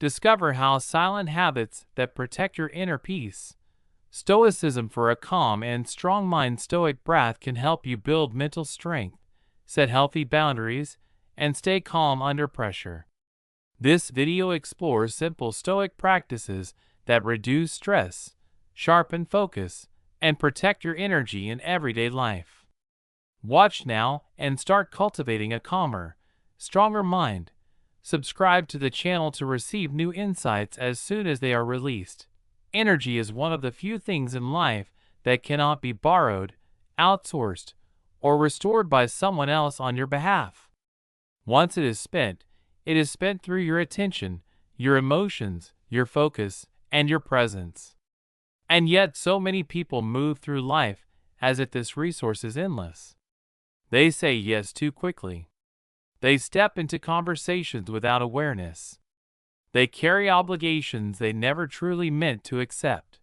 Discover how silent habits that protect your inner peace. Stoicism for a calm and strong mind. Stoic breath can help you build mental strength, set healthy boundaries, and stay calm under pressure. This video explores simple Stoic practices that reduce stress, sharpen focus, and protect your energy in everyday life. Watch now and start cultivating a calmer, stronger mind. Subscribe to the channel to receive new insights as soon as they are released. Energy is one of the few things in life that cannot be borrowed, outsourced, or restored by someone else on your behalf. Once it is spent through your attention, your emotions, your focus, and your presence. And yet so many people move through life as if this resource is endless. They say yes too quickly. They step into conversations without awareness. They carry obligations they never truly meant to accept.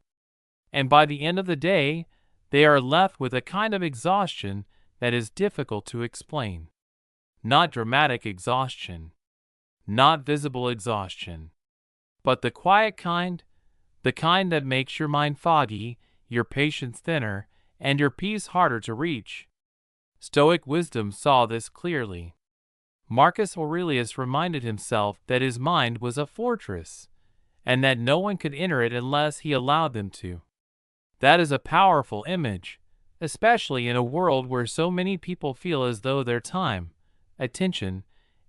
And by the end of the day, they are left with a kind of exhaustion that is difficult to explain. Not dramatic exhaustion, not visible exhaustion, but the quiet kind, the kind that makes your mind foggy, your patience thinner, and your peace harder to reach. Stoic wisdom saw this clearly. Marcus Aurelius reminded himself that his mind was a fortress, and that no one could enter it unless he allowed them to. That is a powerful image, especially in a world where so many people feel as though their time, attention,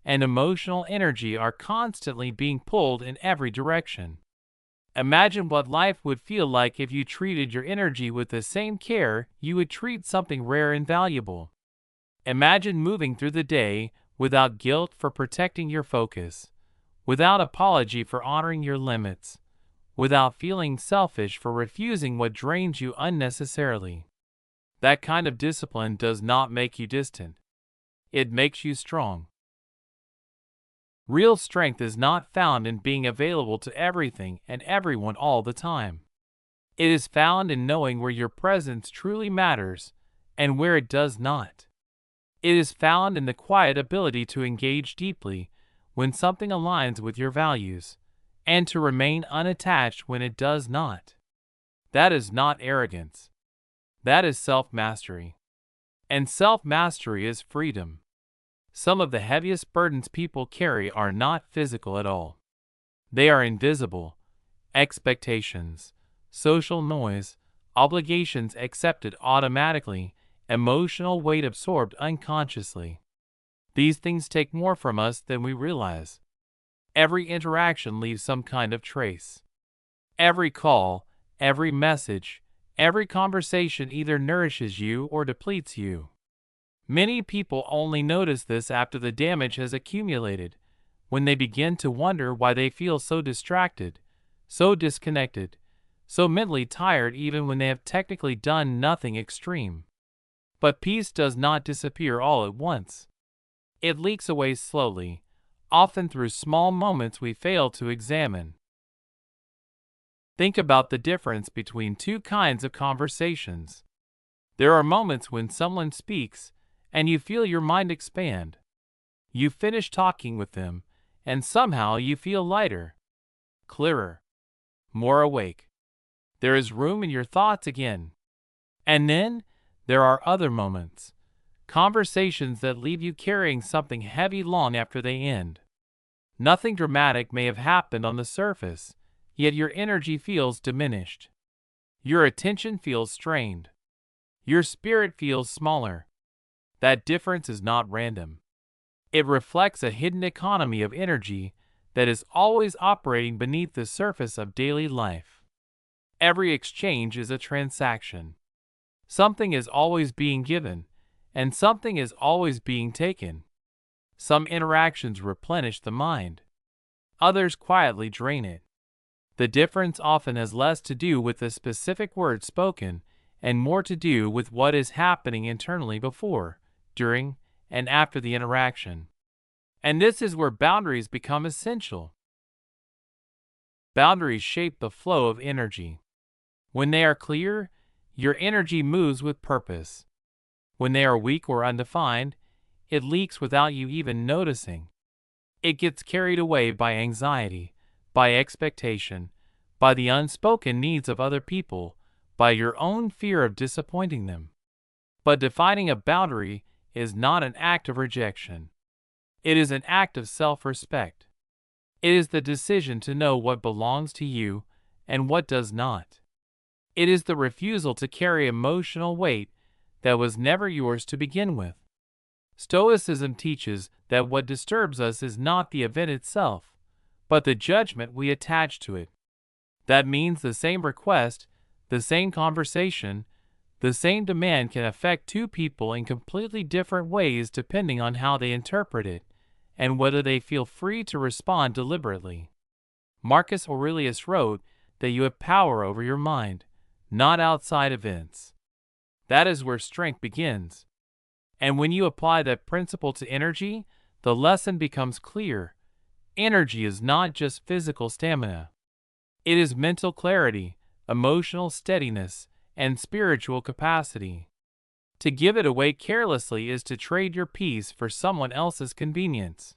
and emotional energy are constantly being pulled in every direction. Imagine what life would feel like if you treated your energy with the same care you would treat something rare and valuable. Imagine moving through the day without guilt for protecting your focus, without apology for honoring your limits, without feeling selfish for refusing what drains you unnecessarily. That kind of discipline does not make you distant. It makes you strong. Real strength is not found in being available to everything and everyone all the time. It is found in knowing where your presence truly matters and where it does not. It is found in the quiet ability to engage deeply when something aligns with your values, and to remain unattached when it does not. That is not arrogance. That is self-mastery. And self-mastery is freedom. Some of the heaviest burdens people carry are not physical at all. They are invisible. Expectations, social noise, obligations accepted automatically, emotional weight absorbed unconsciously. These things take more from us than we realize. Every interaction leaves some kind of trace. Every call, every message, every conversation either nourishes you or depletes you. Many people only notice this after the damage has accumulated, when they begin to wonder why they feel so distracted, so disconnected, so mentally tired even when they have technically done nothing extreme. But peace does not disappear all at once. It leaks away slowly, often through small moments we fail to examine. Think about the difference between two kinds of conversations. There are moments when someone speaks, and you feel your mind expand. You finish talking with them, and somehow you feel lighter, clearer, more awake. There is room in your thoughts again. And then, there are other moments, conversations that leave you carrying something heavy long after they end. Nothing dramatic may have happened on the surface, yet your energy feels diminished. Your attention feels strained. Your spirit feels smaller. That difference is not random. It reflects a hidden economy of energy that is always operating beneath the surface of daily life. Every exchange is a transaction. Something is always being given, and something is always being taken. Some interactions replenish the mind. Others quietly drain it. The difference often has less to do with the specific words spoken and more to do with what is happening internally before, during, and after the interaction. And this is where boundaries become essential. Boundaries shape the flow of energy. When they are clear, your energy moves with purpose. When they are weak or undefined, it leaks without you even noticing. It gets carried away by anxiety, by expectation, by the unspoken needs of other people, by your own fear of disappointing them. But defining a boundary is not an act of rejection. It is an act of self-respect. It is the decision to know what belongs to you and what does not. It is the refusal to carry emotional weight that was never yours to begin with. Stoicism teaches that what disturbs us is not the event itself, but the judgment we attach to it. That means the same request, the same conversation, the same demand can affect two people in completely different ways depending on how they interpret it and whether they feel free to respond deliberately. Marcus Aurelius wrote that you have power over your mind, not outside events. That is where strength begins. And when you apply that principle to energy, the lesson becomes clear. Energy is not just physical stamina. It is mental clarity, emotional steadiness, and spiritual capacity. To give it away carelessly is to trade your peace for someone else's convenience.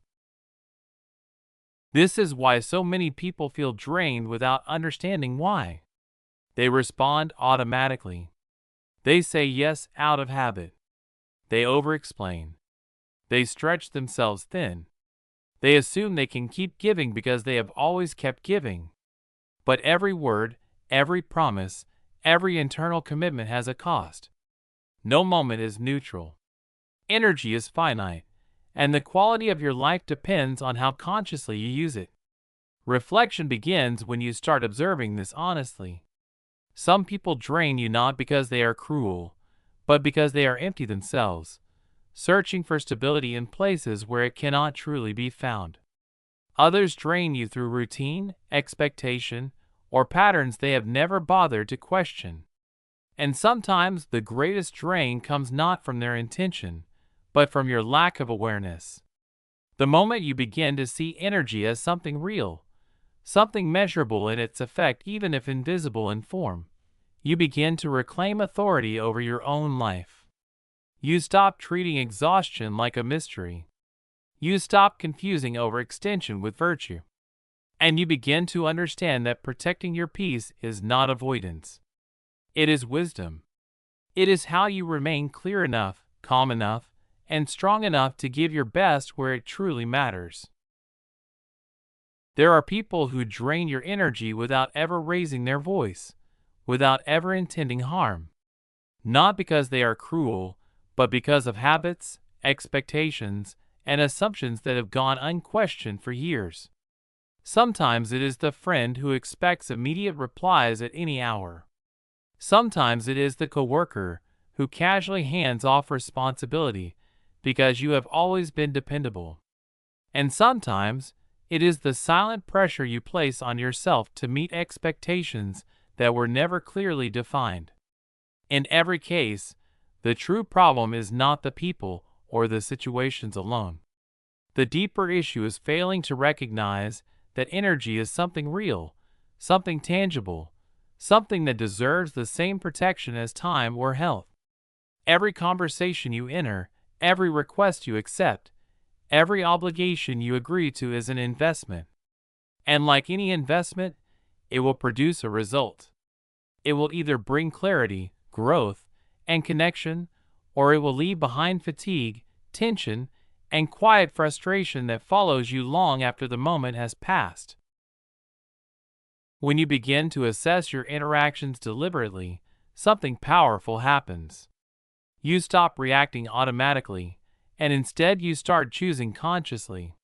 This is why so many people feel drained without understanding why. They respond automatically. They say yes out of habit. They over-explain. They stretch themselves thin. They assume they can keep giving because they have always kept giving. But every word, every promise, every internal commitment has a cost. No moment is neutral. Energy is finite, and the quality of your life depends on how consciously you use it. Reflection begins when you start observing this honestly. Some people drain you not because they are cruel, but because they are empty themselves, searching for stability in places where it cannot truly be found. Others drain you through routine, expectation, or patterns they have never bothered to question. And sometimes the greatest drain comes not from their intention, but from your lack of awareness. The moment you begin to see energy as something real, something measurable in its effect even if invisible in form, you begin to reclaim authority over your own life. You stop treating exhaustion like a mystery. You stop confusing overextension with virtue. And you begin to understand that protecting your peace is not avoidance. It is wisdom. It is how you remain clear enough, calm enough, and strong enough to give your best where it truly matters. There are people who drain your energy without ever raising their voice, without ever intending harm. Not because they are cruel, but because of habits, expectations, and assumptions that have gone unquestioned for years. Sometimes it is the friend who expects immediate replies at any hour. Sometimes it is the coworker who casually hands off responsibility because you have always been dependable. And sometimes it is the silent pressure you place on yourself to meet expectations that were never clearly defined. In every case, the true problem is not the people or the situations alone. The deeper issue is failing to recognize that energy is something real, something tangible, something that deserves the same protection as time or health. Every conversation you enter, every request you accept, every obligation you agree to is an investment. And like any investment, it will produce a result. It will either bring clarity, growth, and connection, or it will leave behind fatigue, tension, and quiet frustration that follows you long after the moment has passed. When you begin to assess your interactions deliberately, something powerful happens. You stop reacting automatically, and instead you start choosing consciously.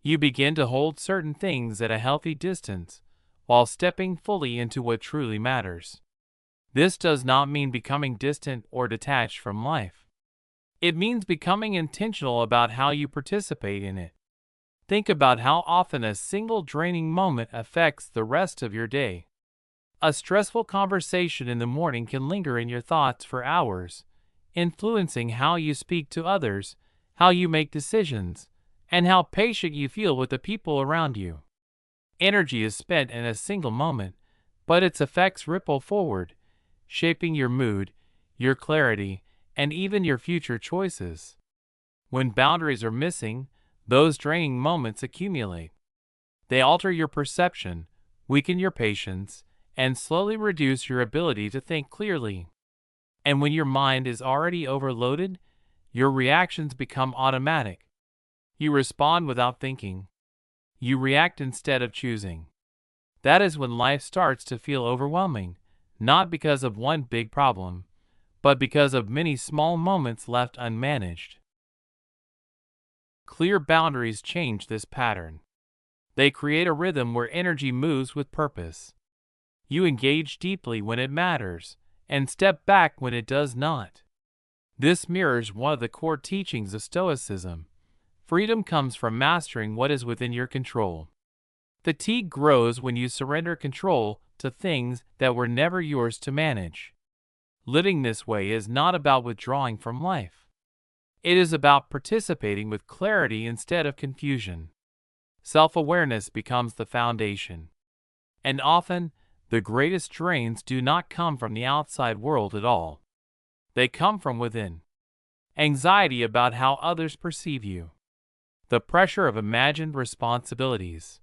You begin to hold certain things at a healthy distance, while stepping fully into what truly matters. This does not mean becoming distant or detached from life. It means becoming intentional about how you participate in it. Think about how often a single draining moment affects the rest of your day. A stressful conversation in the morning can linger in your thoughts for hours, influencing how you speak to others, how you make decisions, and how patient you feel with the people around you. Energy is spent in a single moment, but its effects ripple forward, shaping your mood, your clarity, and even your future choices. When boundaries are missing, those draining moments accumulate. They alter your perception, weaken your patience, and slowly reduce your ability to think clearly. And when your mind is already overloaded, your reactions become automatic. You respond without thinking. You react instead of choosing. That is when life starts to feel overwhelming, not because of one big problem, but because of many small moments left unmanaged. Clear boundaries change this pattern. They create a rhythm where energy moves with purpose. You engage deeply when it matters, and step back when it does not. This mirrors one of the core teachings of Stoicism. Freedom comes from mastering what is within your control. Fatigue grows when you surrender control to things that were never yours to manage. Living this way is not about withdrawing from life. It is about participating with clarity instead of confusion. Self-awareness becomes the foundation. And often, the greatest drains do not come from the outside world at all. They come from within. Anxiety about how others perceive you. The pressure of imagined responsibilities.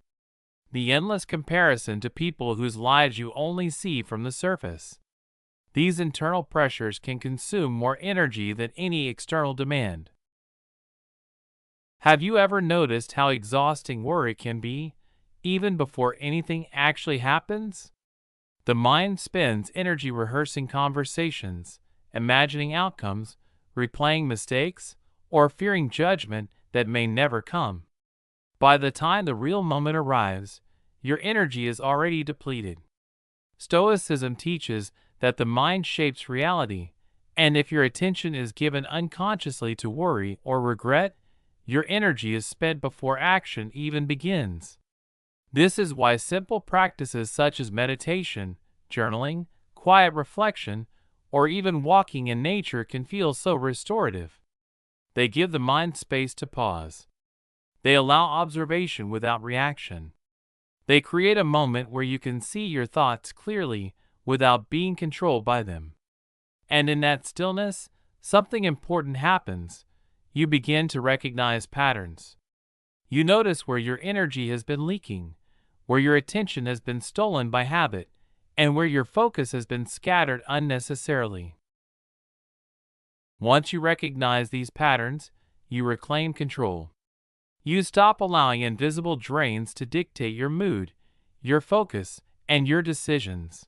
The endless comparison to people whose lives you only see from the surface. These internal pressures can consume more energy than any external demand. Have you ever noticed how exhausting worry can be, even before anything actually happens? The mind spends energy rehearsing conversations, imagining outcomes, replaying mistakes, or fearing judgment that may never come. By the time the real moment arrives, your energy is already depleted. Stoicism teaches that the mind shapes reality, and if your attention is given unconsciously to worry or regret, your energy is spent before action even begins. This is why simple practices such as meditation, journaling, quiet reflection, or even walking in nature can feel so restorative. They give the mind space to pause. They allow observation without reaction. They create a moment where you can see your thoughts clearly without being controlled by them. And in that stillness, something important happens. You begin to recognize patterns. You notice where your energy has been leaking, where your attention has been stolen by habit, and where your focus has been scattered unnecessarily. Once you recognize these patterns, you reclaim control. You stop allowing invisible drains to dictate your mood, your focus, and your decisions.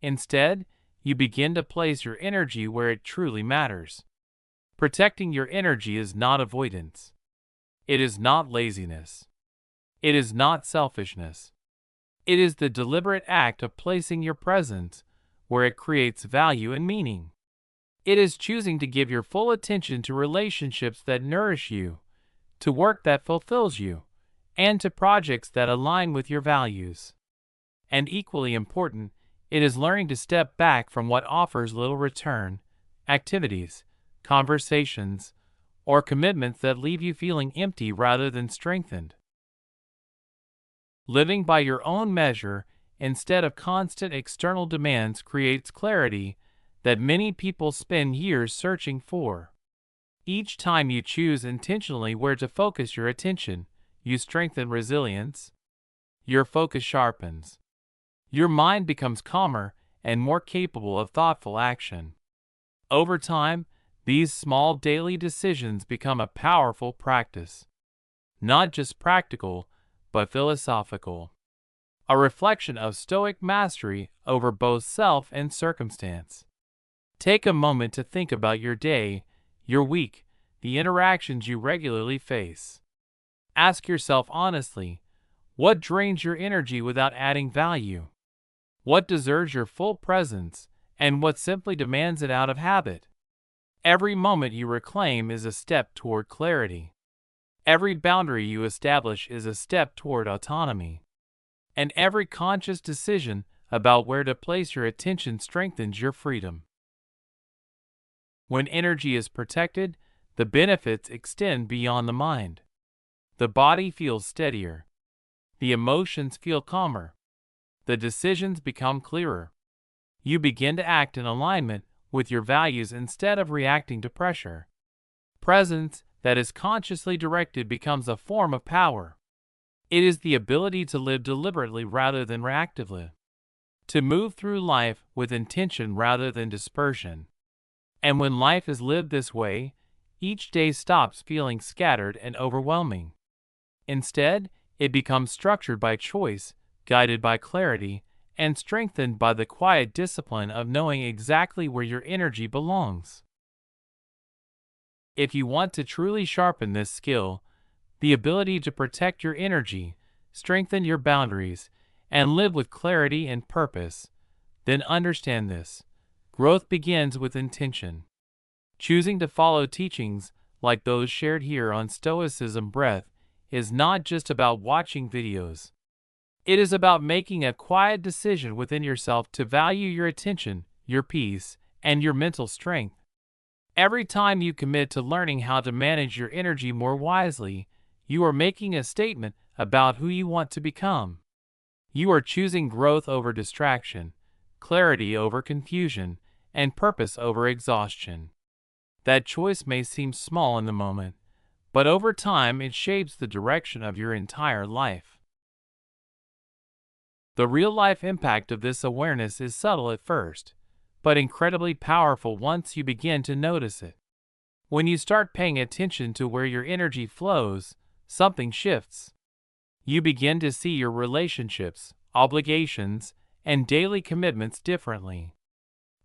Instead, you begin to place your energy where it truly matters. Protecting your energy is not avoidance. It is not laziness. It is not selfishness. It is the deliberate act of placing your presence where it creates value and meaning. It is choosing to give your full attention to relationships that nourish you, to work that fulfills you, and to projects that align with your values. And equally important, it is learning to step back from what offers little return, activities, conversations, or commitments that leave you feeling empty rather than strengthened. Living by your own measure instead of constant external demands creates clarity that many people spend years searching for. Each time you choose intentionally where to focus your attention, you strengthen resilience. Your focus sharpens. Your mind becomes calmer and more capable of thoughtful action. Over time, these small daily decisions become a powerful practice. Not just practical, but philosophical. A reflection of Stoic mastery over both self and circumstance. Take a moment to think about your day, your week, the interactions you regularly face. Ask yourself honestly, what drains your energy without adding value? What deserves your full presence, and what simply demands it out of habit? Every moment you reclaim is a step toward clarity. Every boundary you establish is a step toward autonomy. And every conscious decision about where to place your attention strengthens your freedom. When energy is protected, the benefits extend beyond the mind. The body feels steadier. The emotions feel calmer. The decisions become clearer. You begin to act in alignment with your values instead of reacting to pressure. Presence that is consciously directed becomes a form of power. It is the ability to live deliberately rather than reactively, to move through life with intention rather than dispersion. And when life is lived this way, each day stops feeling scattered and overwhelming. Instead, it becomes structured by choice, guided by clarity, and strengthened by the quiet discipline of knowing exactly where your energy belongs. If you want to truly sharpen this skill, the ability to protect your energy, strengthen your boundaries, and live with clarity and purpose, then understand this. Growth begins with intention. Choosing to follow teachings like those shared here on Stoicism Breath is not just about watching videos. It is about making a quiet decision within yourself to value your attention, your peace, and your mental strength. Every time you commit to learning how to manage your energy more wisely, you are making a statement about who you want to become. You are choosing growth over distraction, clarity over confusion, and purpose over exhaustion. That choice may seem small in the moment, but over time it shapes the direction of your entire life. The real-life impact of this awareness is subtle at first, but incredibly powerful once you begin to notice it. When you start paying attention to where your energy flows, something shifts. You begin to see your relationships, obligations, and daily commitments differently.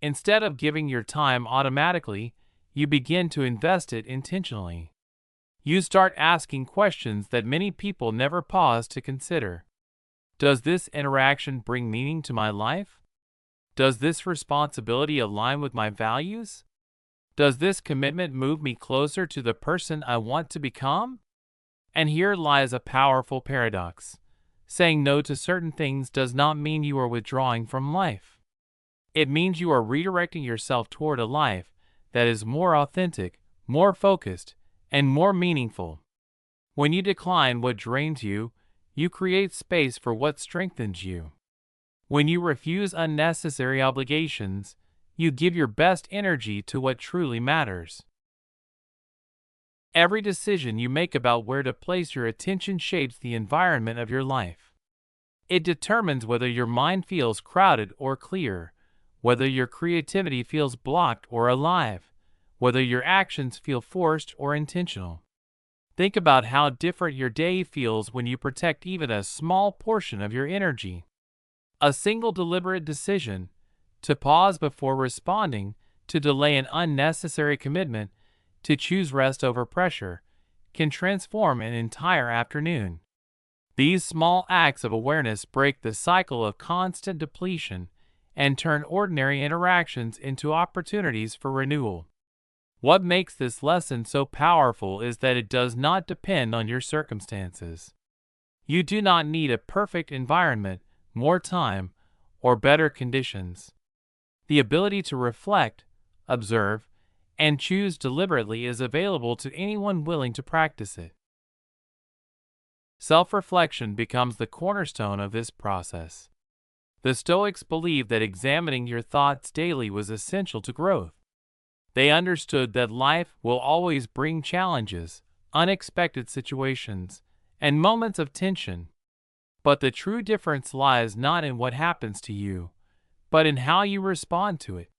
Instead of giving your time automatically, you begin to invest it intentionally. You start asking questions that many people never pause to consider. Does this interaction bring meaning to my life? Does this responsibility align with my values? Does this commitment move me closer to the person I want to become? And here lies a powerful paradox. Saying no to certain things does not mean you are withdrawing from life. It means you are redirecting yourself toward a life that is more authentic, more focused, and more meaningful. When you decline what drains you, you create space for what strengthens you. When you refuse unnecessary obligations, you give your best energy to what truly matters. Every decision you make about where to place your attention shapes the environment of your life. It determines whether your mind feels crowded or clear, whether your creativity feels blocked or alive, whether your actions feel forced or intentional. Think about how different your day feels when you protect even a small portion of your energy. A single deliberate decision, to pause before responding, to delay an unnecessary commitment, to choose rest over pressure, can transform an entire afternoon. These small acts of awareness break the cycle of constant depletion and turn ordinary interactions into opportunities for renewal. What makes this lesson so powerful is that it does not depend on your circumstances. You do not need a perfect environment, more time, or better conditions. The ability to reflect, observe, and choose deliberately is available to anyone willing to practice it. Self-reflection becomes the cornerstone of this process. The Stoics believed that examining your thoughts daily was essential to growth. They understood that life will always bring challenges, unexpected situations, and moments of tension. But the true difference lies not in what happens to you, but in how you respond to it.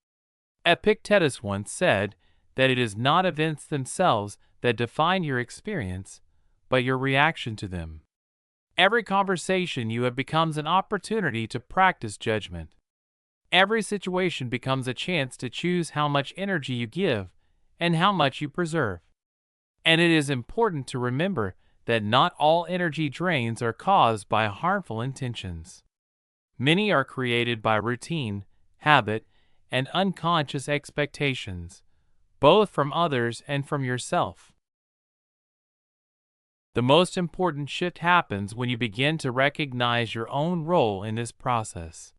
Epictetus once said that it is not events themselves that define your experience, but your reaction to them. Every conversation you have becomes an opportunity to practice judgment. Every situation becomes a chance to choose how much energy you give and how much you preserve. And it is important to remember that not all energy drains are caused by harmful intentions. Many are created by routine, habit, and unconscious expectations, both from others and from yourself. The most important shift happens when you begin to recognize your own role in this process.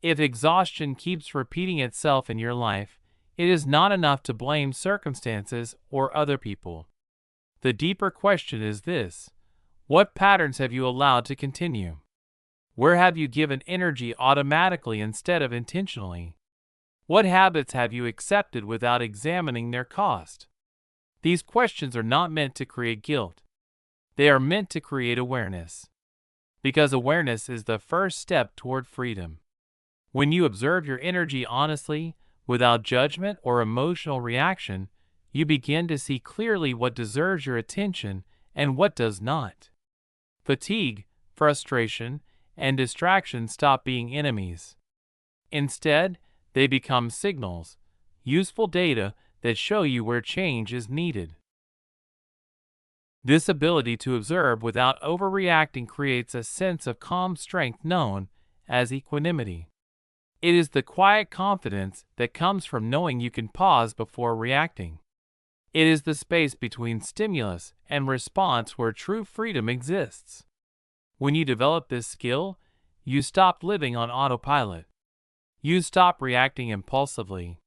If exhaustion keeps repeating itself in your life, it is not enough to blame circumstances or other people. The deeper question is this: what patterns have you allowed to continue? Where have you given energy automatically instead of intentionally? What habits have you accepted without examining their cost? These questions are not meant to create guilt. They are meant to create awareness, because awareness is the first step toward freedom. When you observe your energy honestly, without judgment or emotional reaction, you begin to see clearly what deserves your attention and what does not. Fatigue, frustration, and distraction stop being enemies. Instead, they become signals, useful data that show you where change is needed. This ability to observe without overreacting creates a sense of calm strength known as equanimity. It is the quiet confidence that comes from knowing you can pause before reacting. It is the space between stimulus and response where true freedom exists. When you develop this skill, you stop living on autopilot. You stop reacting impulsively.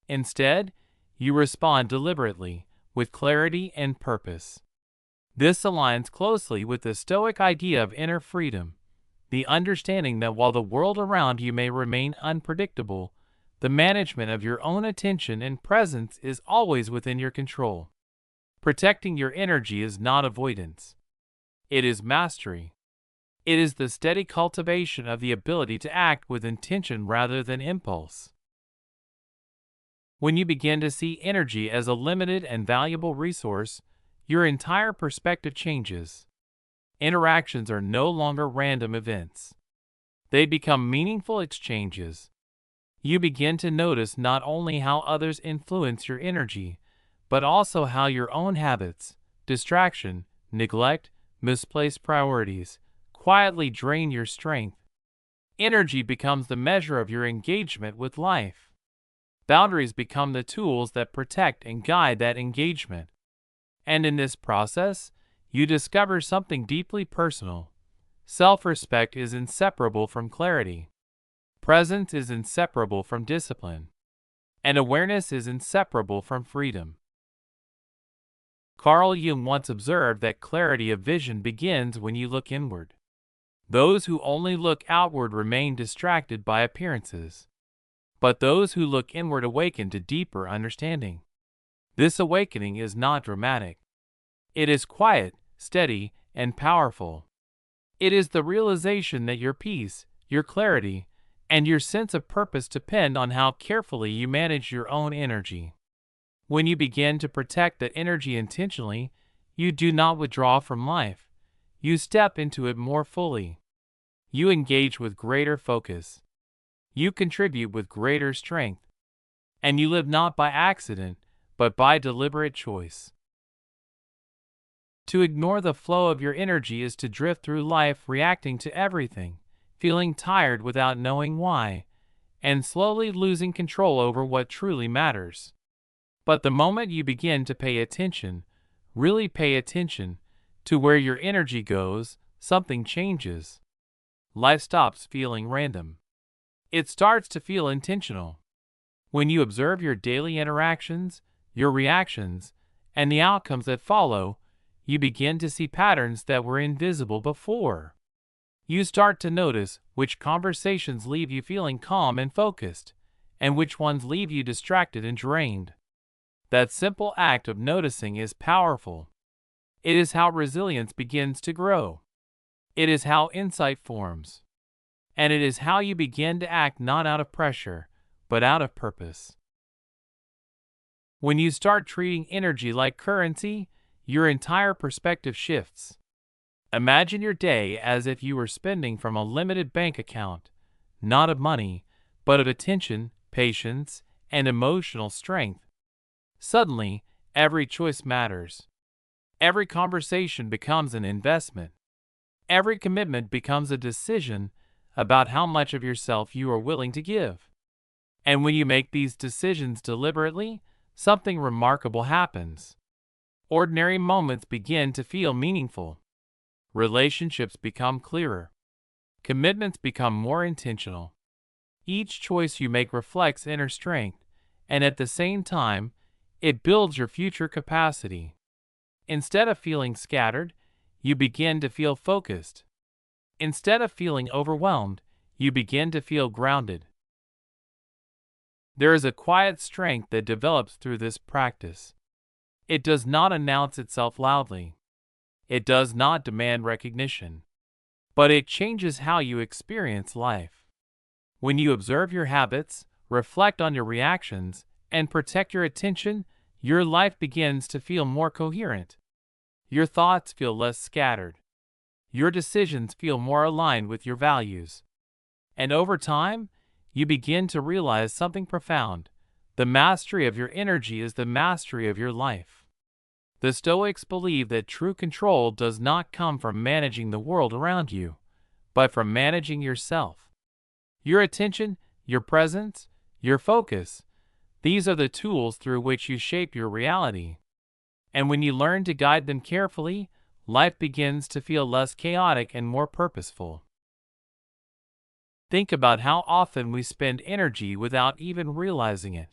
Instead, you respond deliberately, with clarity and purpose. This aligns closely with the Stoic idea of inner freedom, the understanding that while the world around you may remain unpredictable, the management of your own attention and presence is always within your control. Protecting your energy is not avoidance. It is mastery. It is the steady cultivation of the ability to act with intention rather than impulse. When you begin to see energy as a limited and valuable resource, your entire perspective changes. Interactions are no longer random events. They become meaningful exchanges. You begin to notice not only how others influence your energy, but also how your own habits, distraction, neglect, misplaced priorities, quietly drain your strength. Energy becomes the measure of your engagement with life. Boundaries become the tools that protect and guide that engagement. And in this process, you discover something deeply personal. Self-respect is inseparable from clarity. Presence is inseparable from discipline. And awareness is inseparable from freedom. Carl Jung once observed that clarity of vision begins when you look inward. Those who only look outward remain distracted by appearances. But those who look inward awaken to deeper understanding. This awakening is not dramatic. It is quiet, steady, and powerful. It is the realization that your peace, your clarity, and your sense of purpose depend on how carefully you manage your own energy. When you begin to protect that energy intentionally, you do not withdraw from life. You step into it more fully. You engage with greater focus. You contribute with greater strength. And you live not by accident, but by deliberate choice. To ignore the flow of your energy is to drift through life reacting to everything, feeling tired without knowing why, and slowly losing control over what truly matters. But the moment you begin to pay attention, really pay attention, to where your energy goes, something changes. Life stops feeling random. It starts to feel intentional. When you observe your daily interactions, your reactions, and the outcomes that follow, you begin to see patterns that were invisible before. You start to notice which conversations leave you feeling calm and focused, and which ones leave you distracted and drained. That simple act of noticing is powerful. It is how resilience begins to grow. It is how insight forms. And it is how you begin to act not out of pressure, but out of purpose. When you start treating energy like currency, your entire perspective shifts. Imagine your day as if you were spending from a limited bank account, not of money, but of attention, patience, and emotional strength. Suddenly, every choice matters. Every conversation becomes an investment. Every commitment becomes a decision about how much of yourself you are willing to give. And when you make these decisions deliberately, something remarkable happens. Ordinary moments begin to feel meaningful. Relationships become clearer. Commitments become more intentional. Each choice you make reflects inner strength, and at the same time, it builds your future capacity. Instead of feeling scattered, you begin to feel focused. Instead of feeling overwhelmed, you begin to feel grounded. There is a quiet strength that develops through this practice. It does not announce itself loudly. It does not demand recognition, but it changes how you experience life. When you observe your habits, reflect on your reactions, and protect your attention, your life begins to feel more coherent. Your thoughts feel less scattered. Your decisions feel more aligned with your values. And over time, you begin to realize something profound. The mastery of your energy is the mastery of your life. The Stoics believe that true control does not come from managing the world around you, but from managing yourself. Your attention, your presence, your focus, these are the tools through which you shape your reality. And when you learn to guide them carefully, life begins to feel less chaotic and more purposeful. Think about how often we spend energy without even realizing it.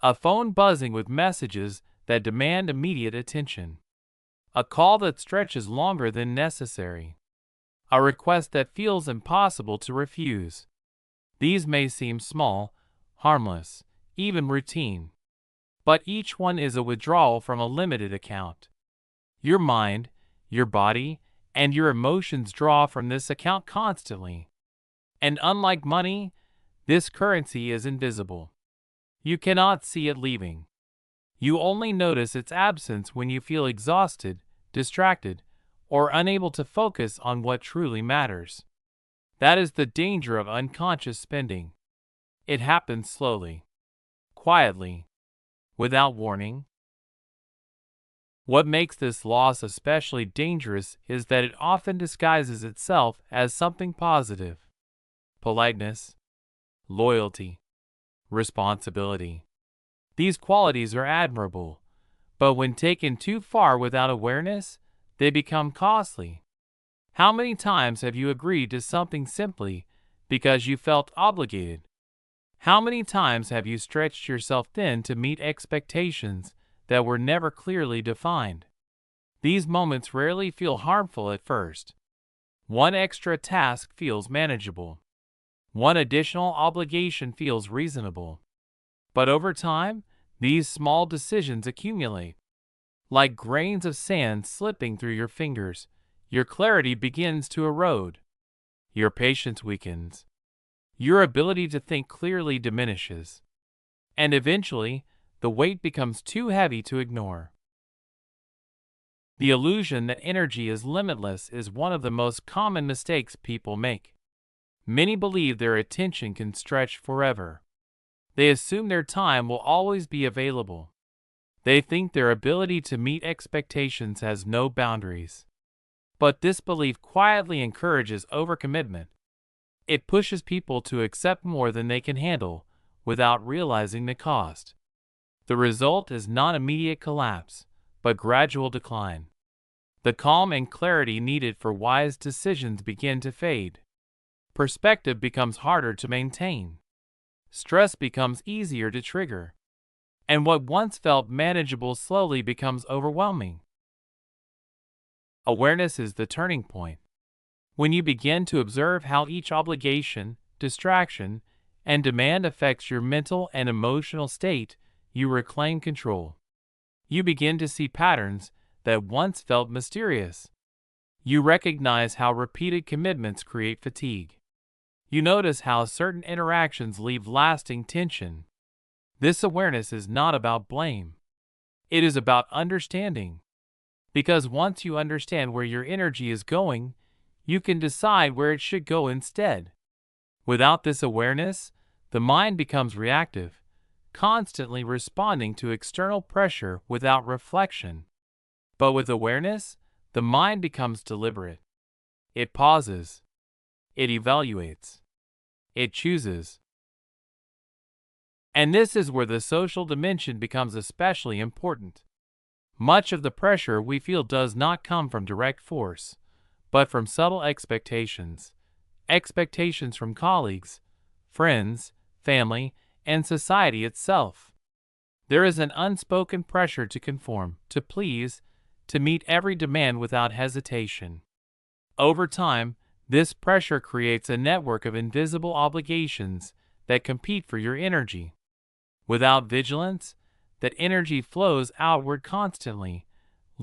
A phone buzzing with messages that demand immediate attention. A call that stretches longer than necessary. A request that feels impossible to refuse. These may seem small, harmless, even routine. But each one is a withdrawal from a limited account. Your mind, your body, and your emotions draw from this account constantly. And unlike money, this currency is invisible. You cannot see it leaving. You only notice its absence when you feel exhausted, distracted, or unable to focus on what truly matters. That is the danger of unconscious spending. It happens slowly, quietly, without warning. What makes this loss especially dangerous is that it often disguises itself as something positive. Politeness, loyalty, responsibility. These qualities are admirable, but when taken too far without awareness, they become costly. How many times have you agreed to something simply because you felt obligated? How many times have you stretched yourself thin to meet expectations that were never clearly defined? These moments rarely feel harmful at first. One extra task feels manageable. One additional obligation feels reasonable. But over time, these small decisions accumulate. Like grains of sand slipping through your fingers, your clarity begins to erode. Your patience weakens. Your ability to think clearly diminishes. And eventually, the weight becomes too heavy to ignore. The illusion that energy is limitless is one of the most common mistakes people make. Many believe their attention can stretch forever. They assume their time will always be available. They think their ability to meet expectations has no boundaries. But this belief quietly encourages overcommitment. It pushes people to accept more than they can handle without realizing the cost. The result is not immediate collapse, but gradual decline. The calm and clarity needed for wise decisions begin to fade. Perspective becomes harder to maintain. Stress becomes easier to trigger. And what once felt manageable slowly becomes overwhelming. Awareness is the turning point. When you begin to observe how each obligation, distraction, and demand affects your mental and emotional state, you reclaim control. You begin to see patterns that once felt mysterious. You recognize how repeated commitments create fatigue. You notice how certain interactions leave lasting tension. This awareness is not about blame. It is about understanding. Because once you understand where your energy is going, you can decide where it should go instead. Without this awareness, the mind becomes reactive, constantly responding to external pressure without reflection. But with awareness, the mind becomes deliberate. It pauses. It evaluates. It chooses. And this is where the social dimension becomes especially important. Much of the pressure we feel does not come from direct force, but from subtle expectations. Expectations from colleagues, friends, family, and society itself. There is an unspoken pressure to conform, to please, to meet every demand without hesitation. Over time, this pressure creates a network of invisible obligations that compete for your energy. Without vigilance, that energy flows outward constantly,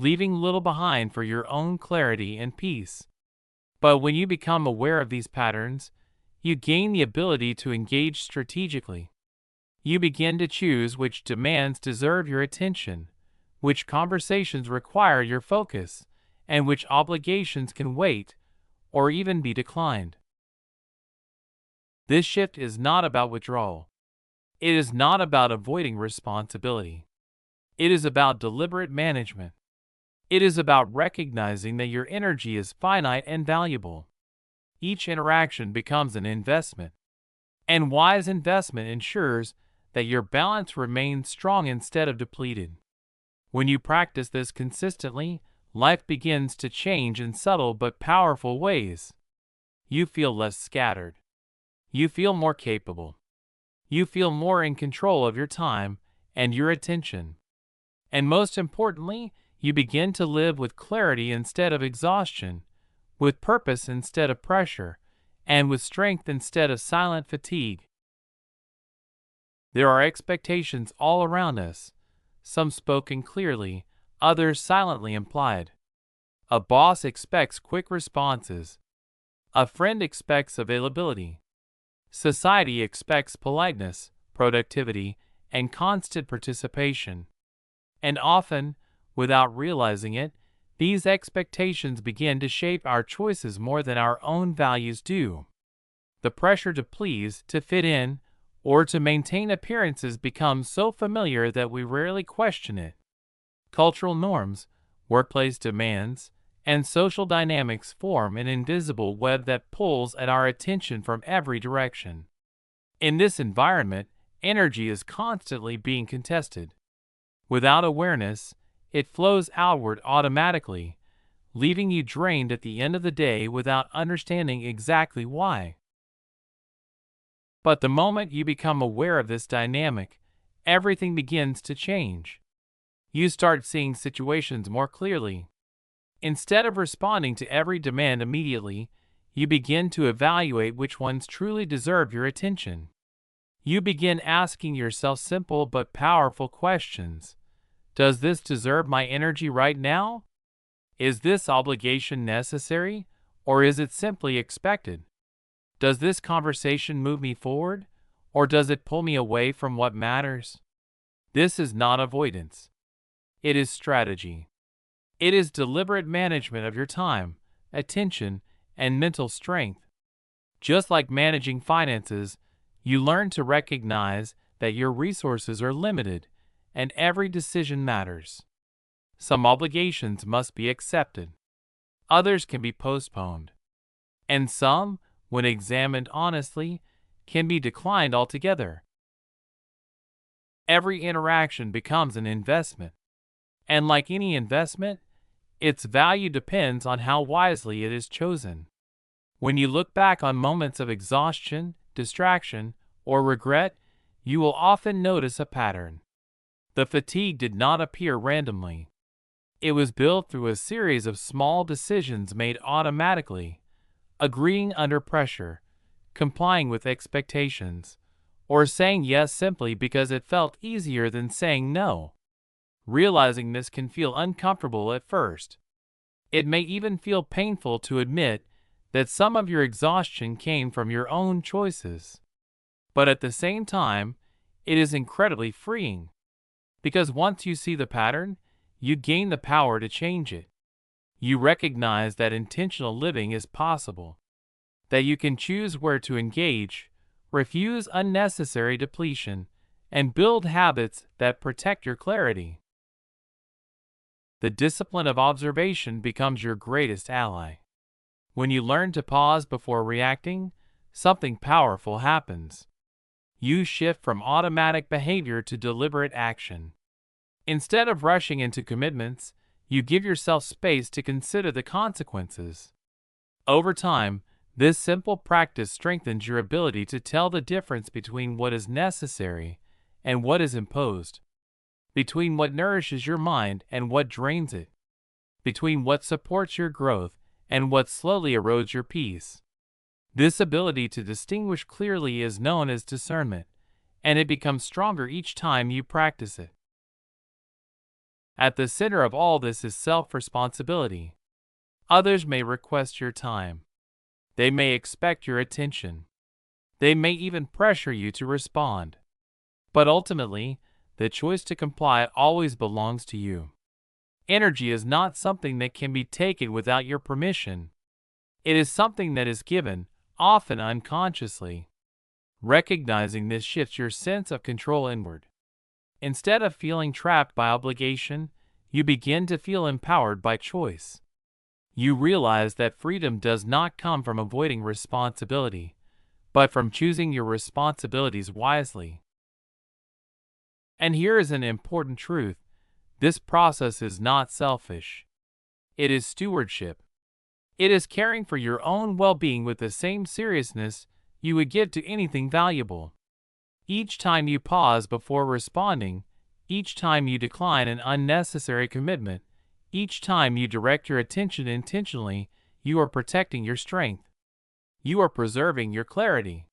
leaving little behind for your own clarity and peace. But when you become aware of these patterns, you gain the ability to engage strategically. You begin to choose which demands deserve your attention, which conversations require your focus, and which obligations can wait or even be declined. This shift is not about withdrawal. It is not about avoiding responsibility. It is about deliberate management. It is about recognizing that your energy is finite and valuable. Each interaction becomes an investment, and wise investment ensures that your balance remains strong instead of depleted. When you practice this consistently, life begins to change in subtle but powerful ways. You feel less scattered. You feel more capable. You feel more in control of your time and your attention. And most importantly, you begin to live with clarity instead of exhaustion, with purpose instead of pressure, and with strength instead of silent fatigue. There are expectations all around us, some spoken clearly, others silently implied. A boss expects quick responses. A friend expects availability. Society expects politeness, productivity, and constant participation. And often, without realizing it, these expectations begin to shape our choices more than our own values do. The pressure to please, to fit in, or to maintain appearances becomes so familiar that we rarely question it. Cultural norms, workplace demands, and social dynamics form an invisible web that pulls at our attention from every direction. In this environment, energy is constantly being contested. Without awareness, it flows outward automatically, leaving you drained at the end of the day without understanding exactly why. But the moment you become aware of this dynamic, everything begins to change. You start seeing situations more clearly. Instead of responding to every demand immediately, you begin to evaluate which ones truly deserve your attention. You begin asking yourself simple but powerful questions. Does this deserve my energy right now? Is this obligation necessary, or is it simply expected? Does this conversation move me forward, or does it pull me away from what matters? This is not avoidance. It is strategy. It is deliberate management of your time, attention, and mental strength. Just like managing finances, you learn to recognize that your resources are limited and every decision matters. Some obligations must be accepted. Others can be postponed. And some, when examined honestly, can be declined altogether. Every interaction becomes an investment. And like any investment, its value depends on how wisely it is chosen. When you look back on moments of exhaustion, distraction, or regret, you will often notice a pattern. The fatigue did not appear randomly. It was built through a series of small decisions made automatically, agreeing under pressure, complying with expectations, or saying yes simply because it felt easier than saying no. Realizing this can feel uncomfortable at first. It may even feel painful to admit that some of your exhaustion came from your own choices. But at the same time, it is incredibly freeing. Because once you see the pattern, you gain the power to change it. You recognize that intentional living is possible. That you can choose where to engage, refuse unnecessary depletion, and build habits that protect your clarity. The discipline of observation becomes your greatest ally. When you learn to pause before reacting, something powerful happens. You shift from automatic behavior to deliberate action. Instead of rushing into commitments, you give yourself space to consider the consequences. Over time, this simple practice strengthens your ability to tell the difference between what is necessary and what is imposed, between what nourishes your mind and what drains it, between what supports your growth and what slowly erodes your peace. This ability to distinguish clearly is known as discernment, and it becomes stronger each time you practice it. At the center of all this is self-responsibility. Others may request your time. They may expect your attention. They may even pressure you to respond. But ultimately, the choice to comply always belongs to you. Energy is not something that can be taken without your permission. It is something that is given, often unconsciously. Recognizing this shifts your sense of control inward. Instead of feeling trapped by obligation, you begin to feel empowered by choice. You realize that freedom does not come from avoiding responsibility, but from choosing your responsibilities wisely. And here is an important truth. This process is not selfish. It is stewardship. It is caring for your own well-being with the same seriousness you would give to anything valuable. Each time you pause before responding, each time you decline an unnecessary commitment, each time you direct your attention intentionally, you are protecting your strength. You are preserving your clarity.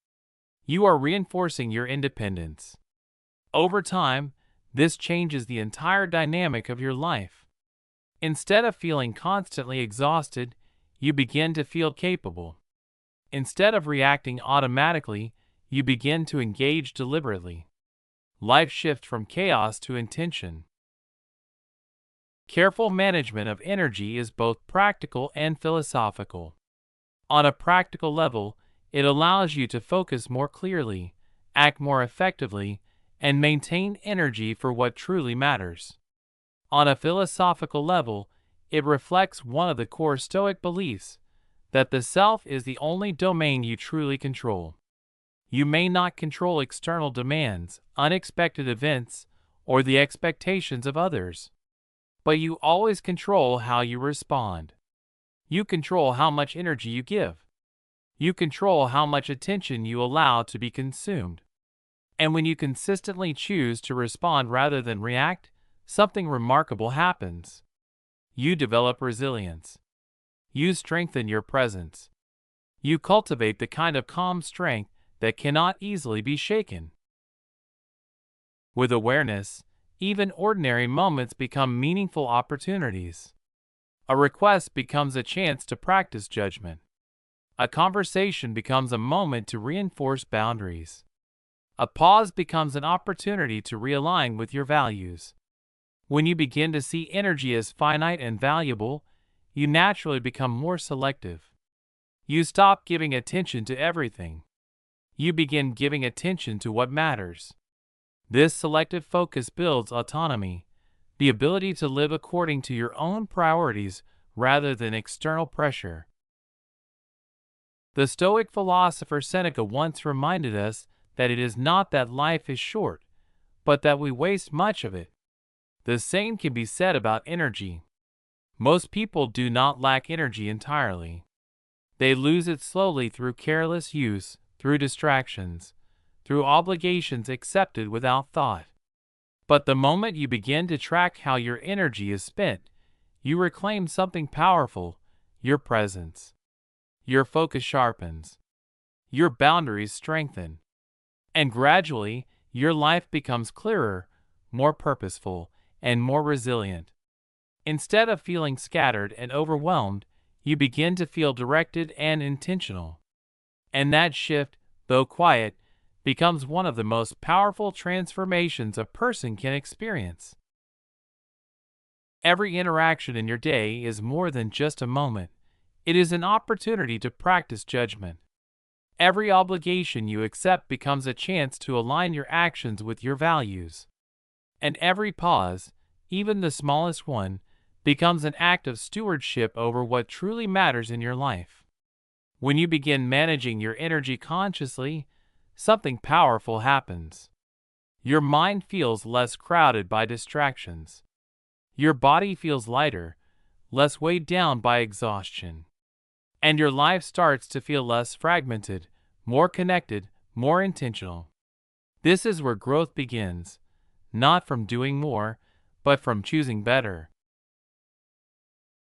You are reinforcing your independence. Over time, this changes the entire dynamic of your life. Instead of feeling constantly exhausted, you begin to feel capable. Instead of reacting automatically, you begin to engage deliberately. Life shifts from chaos to intention. Careful management of energy is both practical and philosophical. On a practical level, it allows you to focus more clearly, act more effectively, and maintain energy for what truly matters. On a philosophical level, it reflects one of the core Stoic beliefs, that the self is the only domain you truly control. You may not control external demands, unexpected events, or the expectations of others, but you always control how you respond. You control how much energy you give. You control how much attention you allow to be consumed. And when you consistently choose to respond rather than react, something remarkable happens. You develop resilience. You strengthen your presence. You cultivate the kind of calm strength that cannot easily be shaken. With awareness, even ordinary moments become meaningful opportunities. A request becomes a chance to practice judgment. A conversation becomes a moment to reinforce boundaries. A pause becomes an opportunity to realign with your values. When you begin to see energy as finite and valuable, you naturally become more selective. You stop giving attention to everything. You begin giving attention to what matters. This selective focus builds autonomy, the ability to live according to your own priorities rather than external pressure. The Stoic philosopher Seneca once reminded us that it is not that life is short, but that we waste much of it. The same can be said about energy. Most people do not lack energy entirely. They lose it slowly through careless use, through distractions, through obligations accepted without thought. But the moment you begin to track how your energy is spent, you reclaim something powerful, your presence. Your focus sharpens. Your boundaries strengthen. And gradually, your life becomes clearer, more purposeful, and more resilient. Instead of feeling scattered and overwhelmed, you begin to feel directed and intentional. And that shift, though quiet, becomes one of the most powerful transformations a person can experience. Every interaction in your day is more than just a moment. It is an opportunity to practice judgment. Every obligation you accept becomes a chance to align your actions with your values. And every pause, even the smallest one, becomes an act of stewardship over what truly matters in your life. When you begin managing your energy consciously, something powerful happens. Your mind feels less crowded by distractions. Your body feels lighter, less weighed down by exhaustion. And your life starts to feel less fragmented, more connected, more intentional. This is where growth begins, not from doing more, but from choosing better.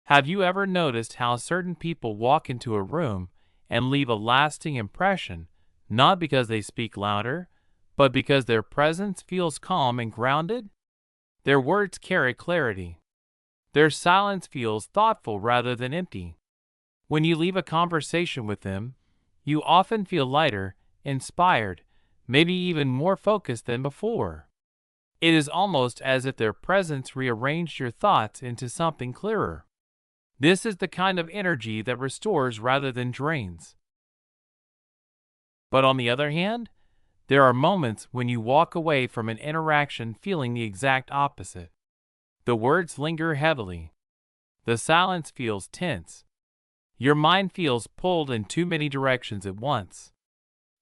Have you ever noticed how certain people walk into a room and leave a lasting impression, not because they speak louder, but because their presence feels calm and grounded? Their words carry clarity. Their silence feels thoughtful rather than empty. When you leave a conversation with them, you often feel lighter, inspired, maybe even more focused than before. It is almost as if their presence rearranged your thoughts into something clearer. This is the kind of energy that restores rather than drains. But on the other hand, there are moments when you walk away from an interaction feeling the exact opposite. The words linger heavily. The silence feels tense. Your mind feels pulled in too many directions at once.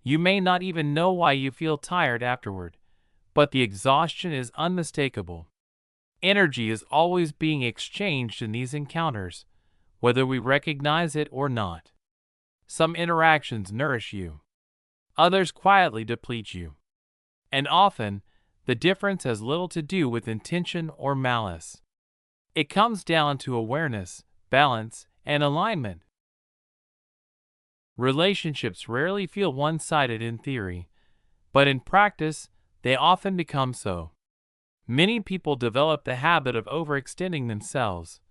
You may not even know why you feel tired afterward, but the exhaustion is unmistakable. Energy is always being exchanged in these encounters, whether we recognize it or not. Some interactions nourish you. Others quietly deplete you. And often, the difference has little to do with intention or malice. It comes down to awareness, balance, and alignment. Relationships rarely feel one-sided in theory, but in practice, they often become so. Many people develop the habit of overextending themselves,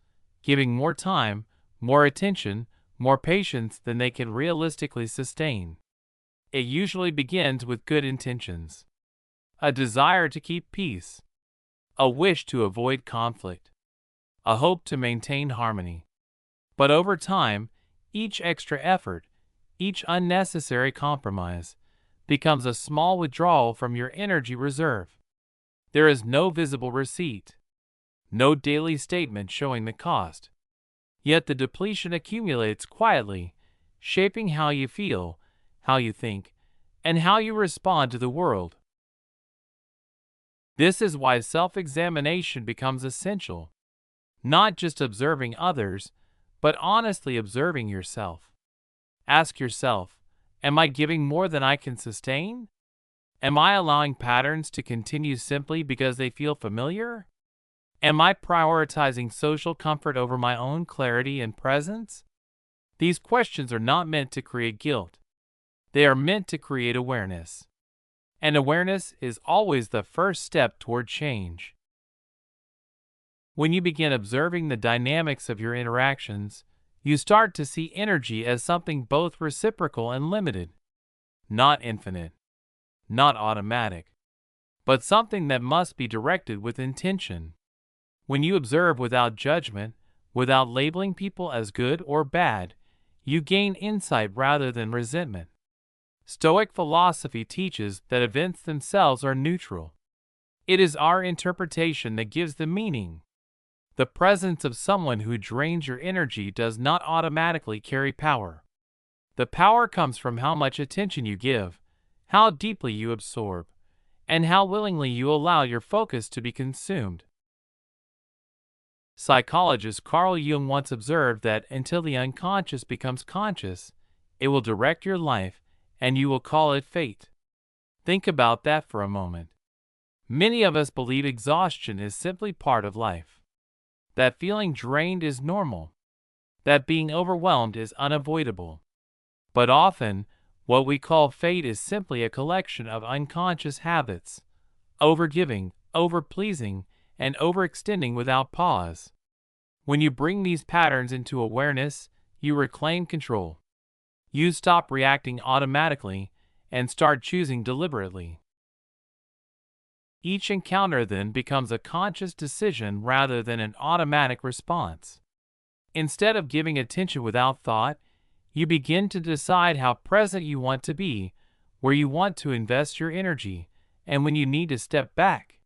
giving more time, more attention, more patience than they can realistically sustain. It usually begins with good intentions. A desire to keep peace. A wish to avoid conflict. A hope to maintain harmony. But over time, each extra effort, each unnecessary compromise, becomes a small withdrawal from your energy reserve. There is no visible receipt, no daily statement showing the cost. Yet the depletion accumulates quietly, shaping how you feel, how you think, and how you respond to the world. This is why self-examination becomes essential. Not just observing others, but honestly observing yourself. Ask yourself, am I giving more than I can sustain? Am I allowing patterns to continue simply because they feel familiar? Am I prioritizing social comfort over my own clarity and presence? These questions are not meant to create guilt. They are meant to create awareness. And awareness is always the first step toward change. When you begin observing the dynamics of your interactions, you start to see energy as something both reciprocal and limited. Not infinite, not automatic, but something that must be directed with intention. When you observe without judgment, without labeling people as good or bad, you gain insight rather than resentment. Stoic philosophy teaches that events themselves are neutral. It is our interpretation that gives them meaning. The presence of someone who drains your energy does not automatically carry power. The power comes from how much attention you give, how deeply you absorb, and how willingly you allow your focus to be consumed. Psychologist Carl Jung once observed that until the unconscious becomes conscious, it will direct your life, and you will call it fate. Think about that for a moment. Many of us believe exhaustion is simply part of life. That feeling drained is normal. That being overwhelmed is unavoidable. But often, what we call fate is simply a collection of unconscious habits, overgiving, overpleasing, and overextending without pause. When you bring these patterns into awareness, you reclaim control. You stop reacting automatically and start choosing deliberately. Each encounter then becomes a conscious decision rather than an automatic response. Instead of giving attention without thought, you begin to decide how present you want to be, where you want to invest your energy, and when you need to step back.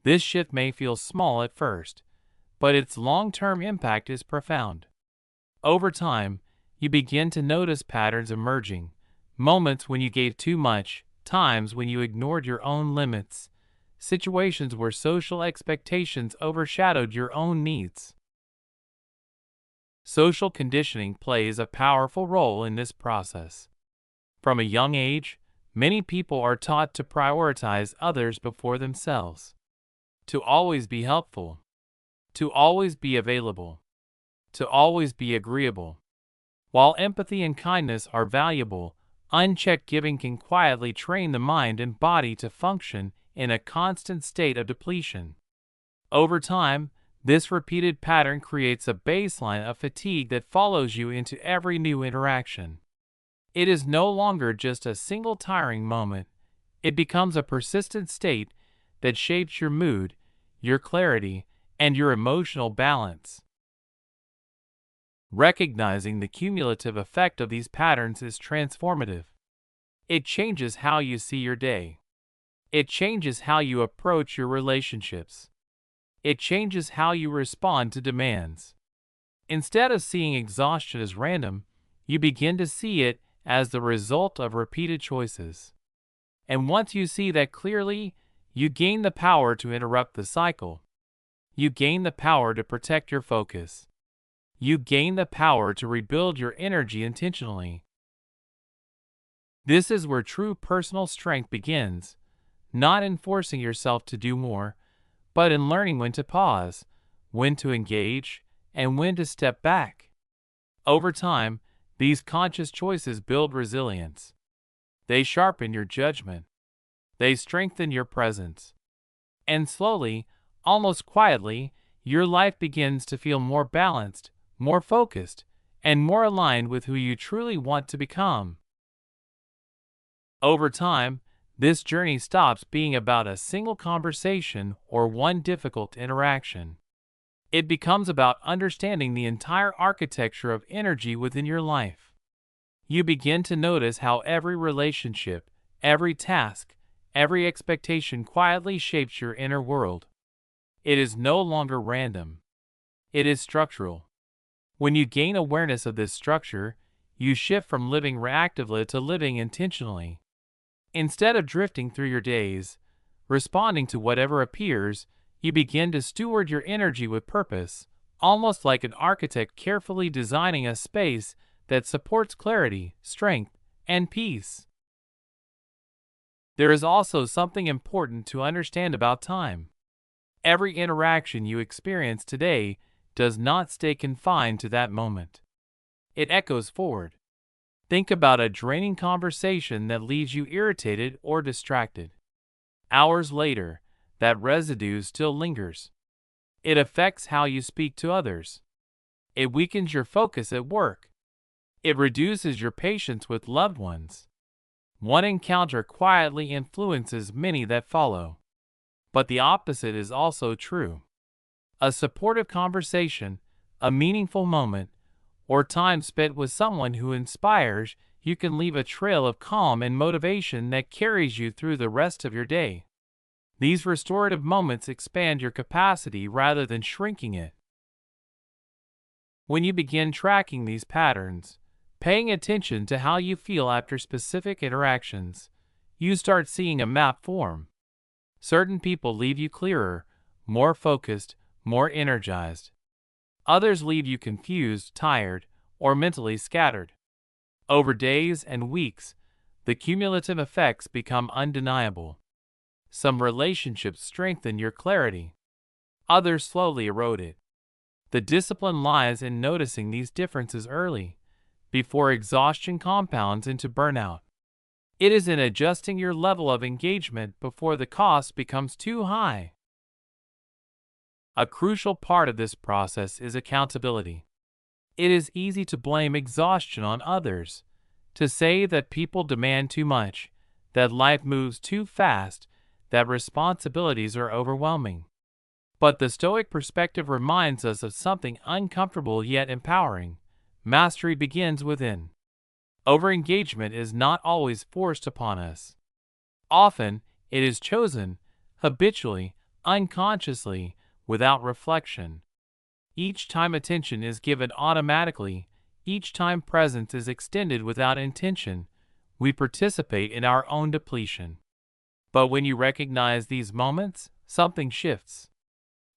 This shift may feel small at first, but its long-term impact is profound. Over time, you begin to notice patterns emerging, moments when you gave too much, times when you ignored your own limits, situations where social expectations overshadowed your own needs. Social conditioning plays a powerful role in this process. From a young age, many people are taught to prioritize others before themselves, to always be helpful, to always be available, to always be agreeable. While empathy and kindness are valuable, unchecked giving can quietly train the mind and body to function in a constant state of depletion. Over time, this repeated pattern creates a baseline of fatigue that follows you into every new interaction. It is no longer just a single tiring moment, it becomes a persistent state that shapes your mood, your clarity, and your emotional balance. Recognizing the cumulative effect of these patterns is transformative. It changes how you see your day. It changes how you approach your relationships. It changes how you respond to demands. Instead of seeing exhaustion as random, you begin to see it as the result of repeated choices. And once you see that clearly, you gain the power to interrupt the cycle. You gain the power to protect your focus. You gain the power to rebuild your energy intentionally. This is where true personal strength begins, not in forcing yourself to do more, but in learning when to pause, when to engage, and when to step back. Over time, these conscious choices build resilience. They sharpen your judgment. They strengthen your presence. And slowly, almost quietly, your life begins to feel more balanced, more focused, and more aligned with who you truly want to become. Over time, this journey stops being about a single conversation or one difficult interaction. It becomes about understanding the entire architecture of energy within your life. You begin to notice how every relationship, every task, every expectation quietly shapes your inner world. It is no longer random. It is structural. When you gain awareness of this structure, you shift from living reactively to living intentionally. Instead of drifting through your days, responding to whatever appears, you begin to steward your energy with purpose, almost like an architect carefully designing a space that supports clarity, strength, and peace. There is also something important to understand about time. Every interaction you experience today does not stay confined to that moment. It echoes forward. Think about a draining conversation that leaves you irritated or distracted. Hours later, that residue still lingers. It affects how you speak to others. It weakens your focus at work. It reduces your patience with loved ones. One encounter quietly influences many that follow. But the opposite is also true. A supportive conversation, a meaningful moment, or time spent with someone who inspires you can leave a trail of calm and motivation that carries you through the rest of your day. These restorative moments expand your capacity rather than shrinking it. When you begin tracking these patterns, paying attention to how you feel after specific interactions, you start seeing a map form. Certain people leave you clearer, more focused, more energized. Others leave you confused, tired, or mentally scattered. Over days and weeks, the cumulative effects become undeniable. Some relationships strengthen your clarity. Others slowly erode it. The discipline lies in noticing these differences early, before exhaustion compounds into burnout. It is in adjusting your level of engagement before the cost becomes too high. A crucial part of this process is accountability. It is easy to blame exhaustion on others, to say that people demand too much, that life moves too fast, that responsibilities are overwhelming. But the Stoic perspective reminds us of something uncomfortable yet empowering. Mastery begins within. Overengagement is not always forced upon us. Often, it is chosen, habitually, unconsciously, without reflection. Each time attention is given automatically, each time presence is extended without intention, we participate in our own depletion. But when you recognize these moments, something shifts.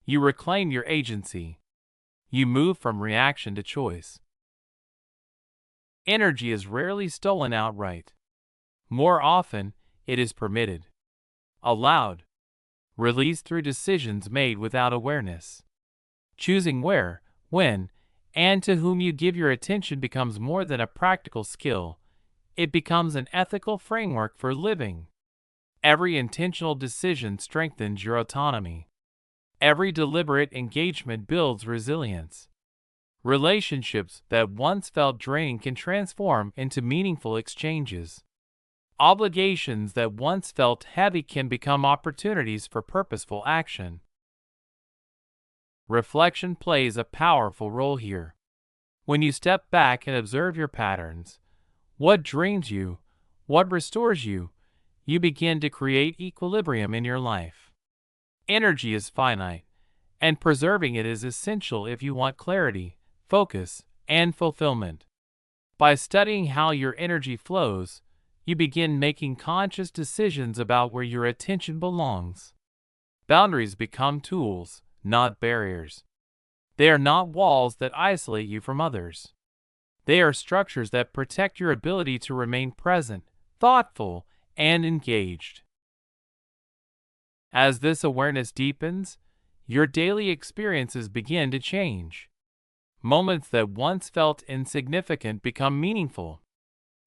You reclaim your agency. You move from reaction to choice. Energy is rarely stolen outright. More often, it is permitted, allowed, released through decisions made without awareness. Choosing where, when, and to whom you give your attention becomes more than a practical skill. It becomes an ethical framework for living. Every intentional decision strengthens your autonomy. Every deliberate engagement builds resilience. Relationships that once felt draining can transform into meaningful exchanges. Obligations that once felt heavy can become opportunities for purposeful action. Reflection plays a powerful role here. When you step back and observe your patterns, what drains you, what restores you, you begin to create equilibrium in your life. Energy is finite, and preserving it is essential if you want clarity, focus, and fulfillment. By studying how your energy flows, you begin making conscious decisions about where your attention belongs. Boundaries become tools, not barriers. They are not walls that isolate you from others. They are structures that protect your ability to remain present, thoughtful, and engaged. As this awareness deepens, your daily experiences begin to change. Moments that once felt insignificant become meaningful.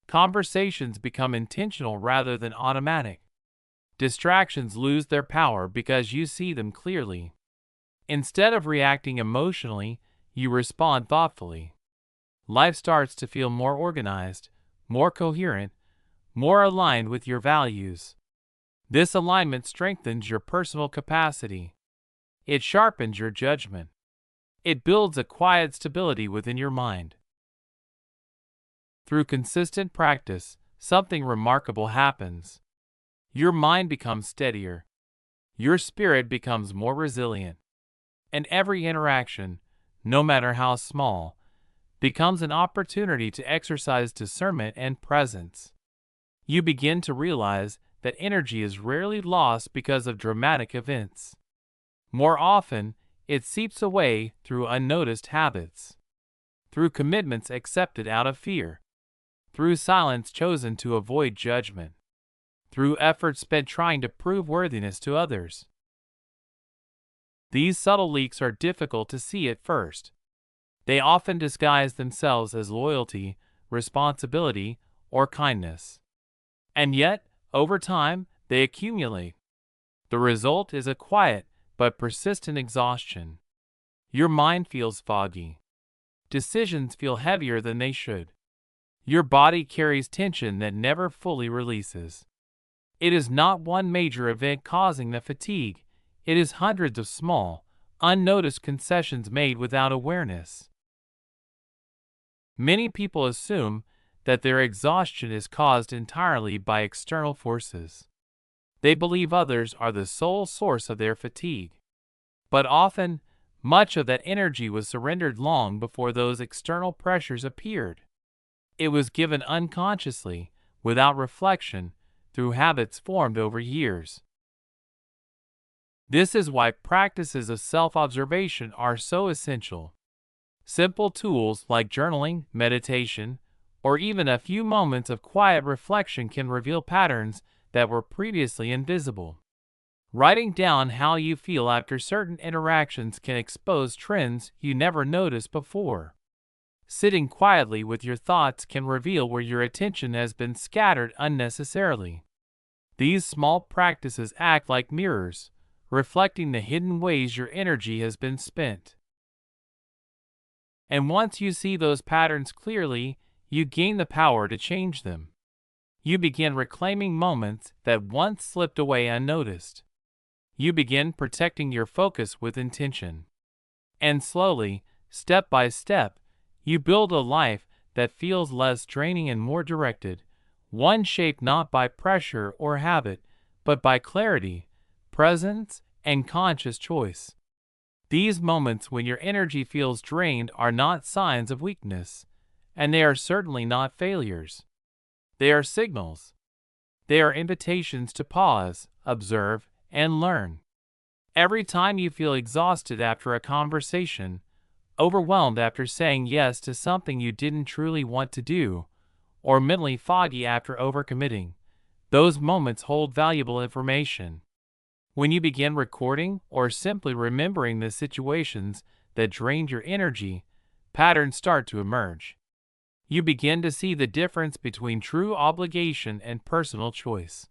Conversations become intentional rather than automatic. Distractions lose their power because you see them clearly. Instead of reacting emotionally, you respond thoughtfully. Life starts to feel more organized, more coherent, more aligned with your values. This alignment strengthens your personal capacity. It sharpens your judgment. It builds a quiet stability within your mind. Through consistent practice, something remarkable happens. Your mind becomes steadier. Your spirit becomes more resilient. And every interaction, no matter how small, becomes an opportunity to exercise discernment and presence. You begin to realize that energy is rarely lost because of dramatic events. More often, it seeps away through unnoticed habits, through commitments accepted out of fear, through silence chosen to avoid judgment, through efforts spent trying to prove worthiness to others. These subtle leaks are difficult to see at first. They often disguise themselves as loyalty, responsibility, or kindness. And yet, over time, they accumulate. The result is a quiet but persistent exhaustion. Your mind feels foggy. Decisions feel heavier than they should. Your body carries tension that never fully releases. It is not one major event causing the fatigue. It is hundreds of small, unnoticed concessions made without awareness. Many people assume that their exhaustion is caused entirely by external forces. They believe others are the sole source of their fatigue. But often, much of that energy was surrendered long before those external pressures appeared. It was given unconsciously, without reflection, through habits formed over years. This is why practices of self-observation are so essential. Simple tools like journaling, meditation, or even a few moments of quiet reflection can reveal patterns that were previously invisible. Writing down how you feel after certain interactions can expose trends you never noticed before. Sitting quietly with your thoughts can reveal where your attention has been scattered unnecessarily. These small practices act like mirrors, reflecting the hidden ways your energy has been spent. And once you see those patterns clearly, you gain the power to change them. You begin reclaiming moments that once slipped away unnoticed. You begin protecting your focus with intention. And slowly, step by step, you build a life that feels less draining and more directed, one shaped not by pressure or habit, but by clarity, presence, and conscious choice. These moments when your energy feels drained are not signs of weakness, and they are certainly not failures. They are signals. They are invitations to pause, observe, and learn. Every time you feel exhausted after a conversation, overwhelmed after saying yes to something you didn't truly want to do, or mentally foggy after overcommitting, those moments hold valuable information. When you begin recording or simply remembering the situations that drained your energy, patterns start to emerge. You begin to see the difference between true obligation and personal choice,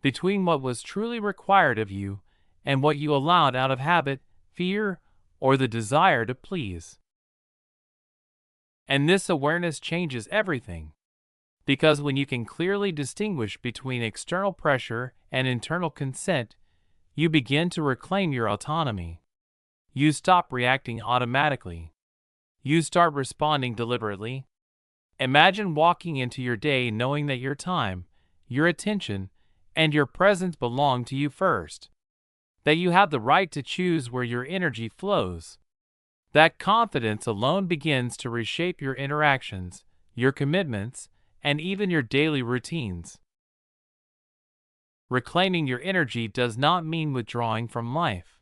between what was truly required of you and what you allowed out of habit, fear, or the desire to please. And this awareness changes everything. Because when you can clearly distinguish between external pressure and internal consent, you begin to reclaim your autonomy. You stop reacting automatically. You start responding deliberately. Imagine walking into your day knowing that your time, your attention, and your presence belong to you first. That you have the right to choose where your energy flows. That confidence alone begins to reshape your interactions, your commitments, and even your daily routines. Reclaiming your energy does not mean withdrawing from life.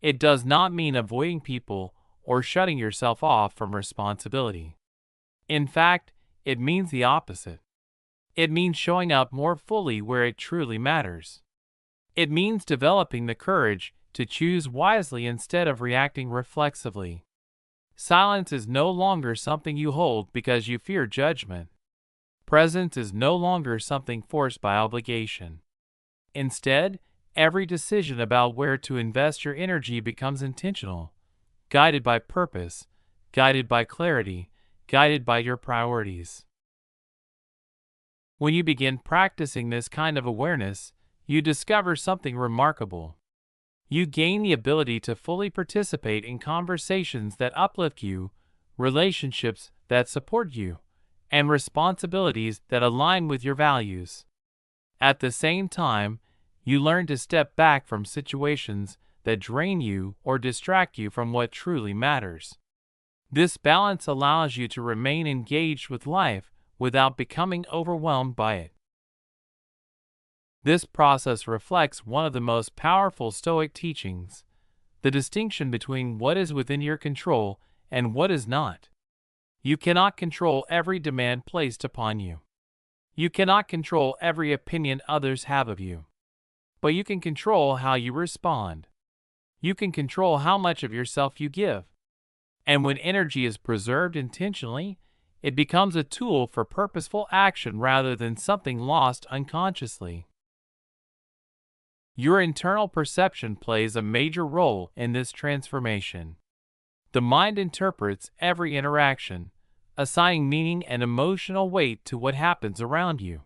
It does not mean avoiding people or shutting yourself off from responsibility. In fact, it means the opposite. It means showing up more fully where it truly matters. It means developing the courage to choose wisely instead of reacting reflexively. Silence is no longer something you hold because you fear judgment. Presence is no longer something forced by obligation. Instead, every decision about where to invest your energy becomes intentional, guided by purpose, guided by clarity, guided by your priorities. When you begin practicing this kind of awareness, you discover something remarkable. You gain the ability to fully participate in conversations that uplift you, relationships that support you, and responsibilities that align with your values. At the same time, you learn to step back from situations that drain you or distract you from what truly matters. This balance allows you to remain engaged with life without becoming overwhelmed by it. This process reflects one of the most powerful Stoic teachings, the distinction between what is within your control and what is not. You cannot control every demand placed upon you. You cannot control every opinion others have of you. But you can control how you respond. You can control how much of yourself you give. And when energy is preserved intentionally, it becomes a tool for purposeful action rather than something lost unconsciously. Your internal perception plays a major role in this transformation. The mind interprets every interaction, assigning meaning and emotional weight to what happens around you.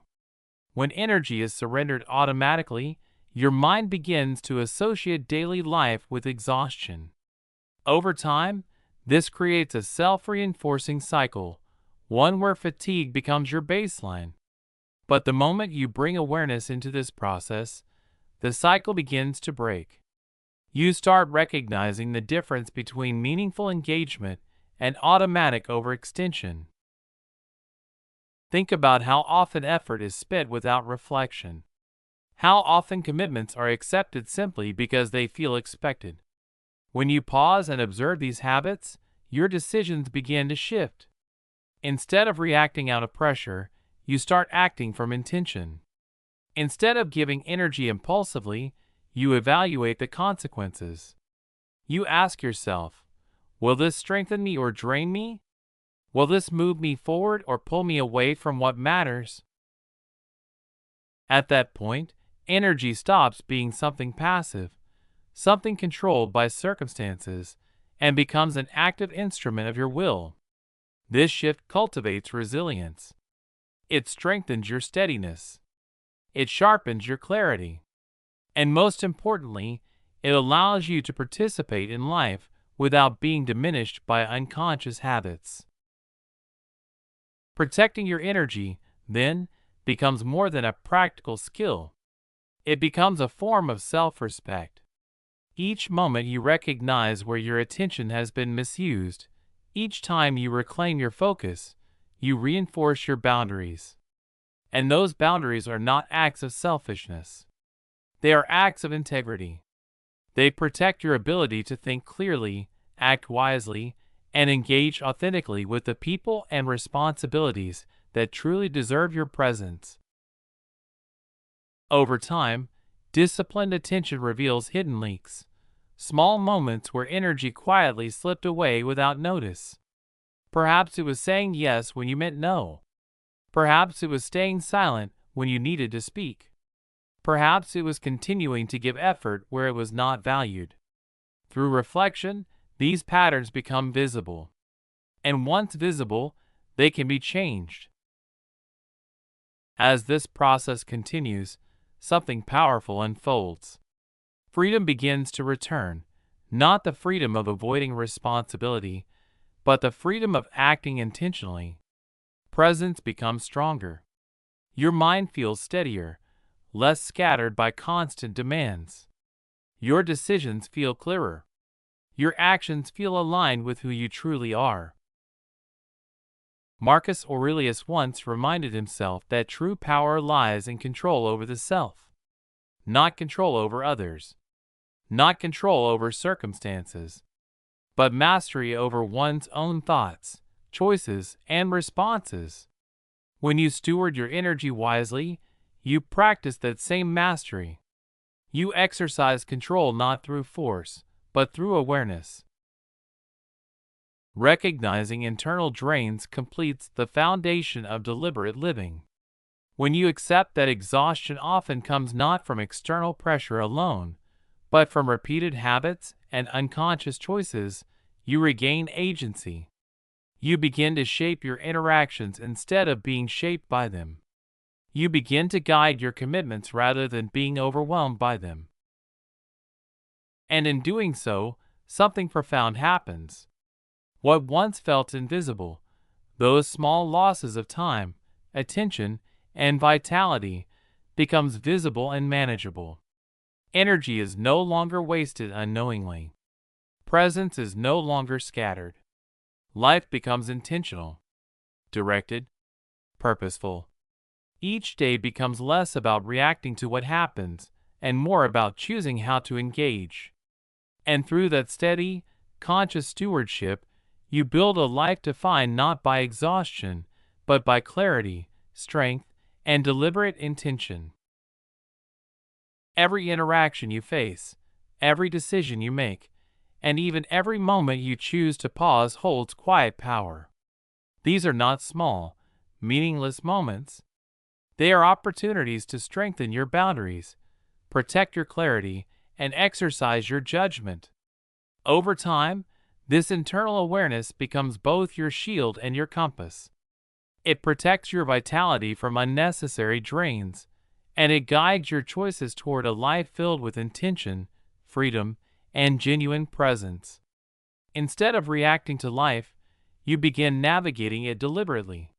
When energy is surrendered automatically, your mind begins to associate daily life with exhaustion. Over time, this creates a self-reinforcing cycle, one where fatigue becomes your baseline. But the moment you bring awareness into this process, the cycle begins to break. You start recognizing the difference between meaningful engagement and automatic overextension. Think about how often effort is spent without reflection. How often commitments are accepted simply because they feel expected. When you pause and observe these habits, your decisions begin to shift. Instead of reacting out of pressure, you start acting from intention. Instead of giving energy impulsively, you evaluate the consequences. You ask yourself, will this strengthen me or drain me? Will this move me forward or pull me away from what matters? At that point, energy stops being something passive, something controlled by circumstances, and becomes an active instrument of your will. This shift cultivates resilience. It strengthens your steadiness. It sharpens your clarity. And most importantly, it allows you to participate in life without being diminished by unconscious habits. Protecting your energy, then, becomes more than a practical skill. It becomes a form of self-respect. Each moment you recognize where your attention has been misused, each time you reclaim your focus, you reinforce your boundaries. And those boundaries are not acts of selfishness. They are acts of integrity. They protect your ability to think clearly, act wisely, and engage authentically with the people and responsibilities that truly deserve your presence. Over time, disciplined attention reveals hidden leaks, small moments where energy quietly slipped away without notice. Perhaps it was saying yes when you meant no. Perhaps it was staying silent when you needed to speak. Perhaps it was continuing to give effort where it was not valued. Through reflection, these patterns become visible. And once visible, they can be changed. As this process continues, something powerful unfolds. Freedom begins to return, not the freedom of avoiding responsibility, but the freedom of acting intentionally. Presence becomes stronger. Your mind feels steadier, less scattered by constant demands. Your decisions feel clearer. Your actions feel aligned with who you truly are. Marcus Aurelius once reminded himself that true power lies in control over the self, not control over others, not control over circumstances, but mastery over one's own thoughts, choices, and responses. When you steward your energy wisely, you practice that same mastery. You exercise control not through force, but through awareness. Recognizing internal drains completes the foundation of deliberate living. When you accept that exhaustion often comes not from external pressure alone, but from repeated habits and unconscious choices, you regain agency. You begin to shape your interactions instead of being shaped by them. You begin to guide your commitments rather than being overwhelmed by them. And in doing so, something profound happens. What once felt invisible, those small losses of time, attention, and vitality, becomes visible and manageable. Energy is no longer wasted unknowingly. Presence is no longer scattered. Life becomes intentional, directed, purposeful. Each day becomes less about reacting to what happens and more about choosing how to engage. And through that steady, conscious stewardship, you build a life defined not by exhaustion, but by clarity, strength, and deliberate intention. Every interaction you face, every decision you make, and even every moment you choose to pause holds quiet power. These are not small, meaningless moments. They are opportunities to strengthen your boundaries, protect your clarity, and exercise your judgment. Over time, this internal awareness becomes both your shield and your compass. It protects your vitality from unnecessary drains, and it guides your choices toward a life filled with intention, freedom, and genuine presence. Instead of reacting to life, you begin navigating it deliberately.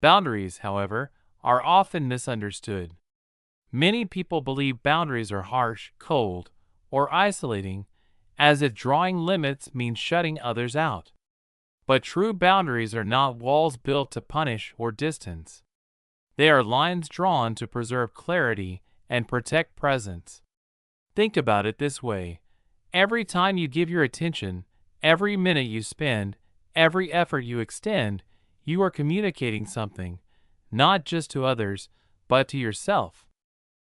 Boundaries, however, are often misunderstood. Many people believe boundaries are harsh, cold, or isolating, as if drawing limits means shutting others out. But true boundaries are not walls built to punish or distance. They are lines drawn to preserve clarity and protect presence. Think about it this way. Every time you give your attention, every minute you spend, every effort you extend, you are communicating something, not just to others, but to yourself.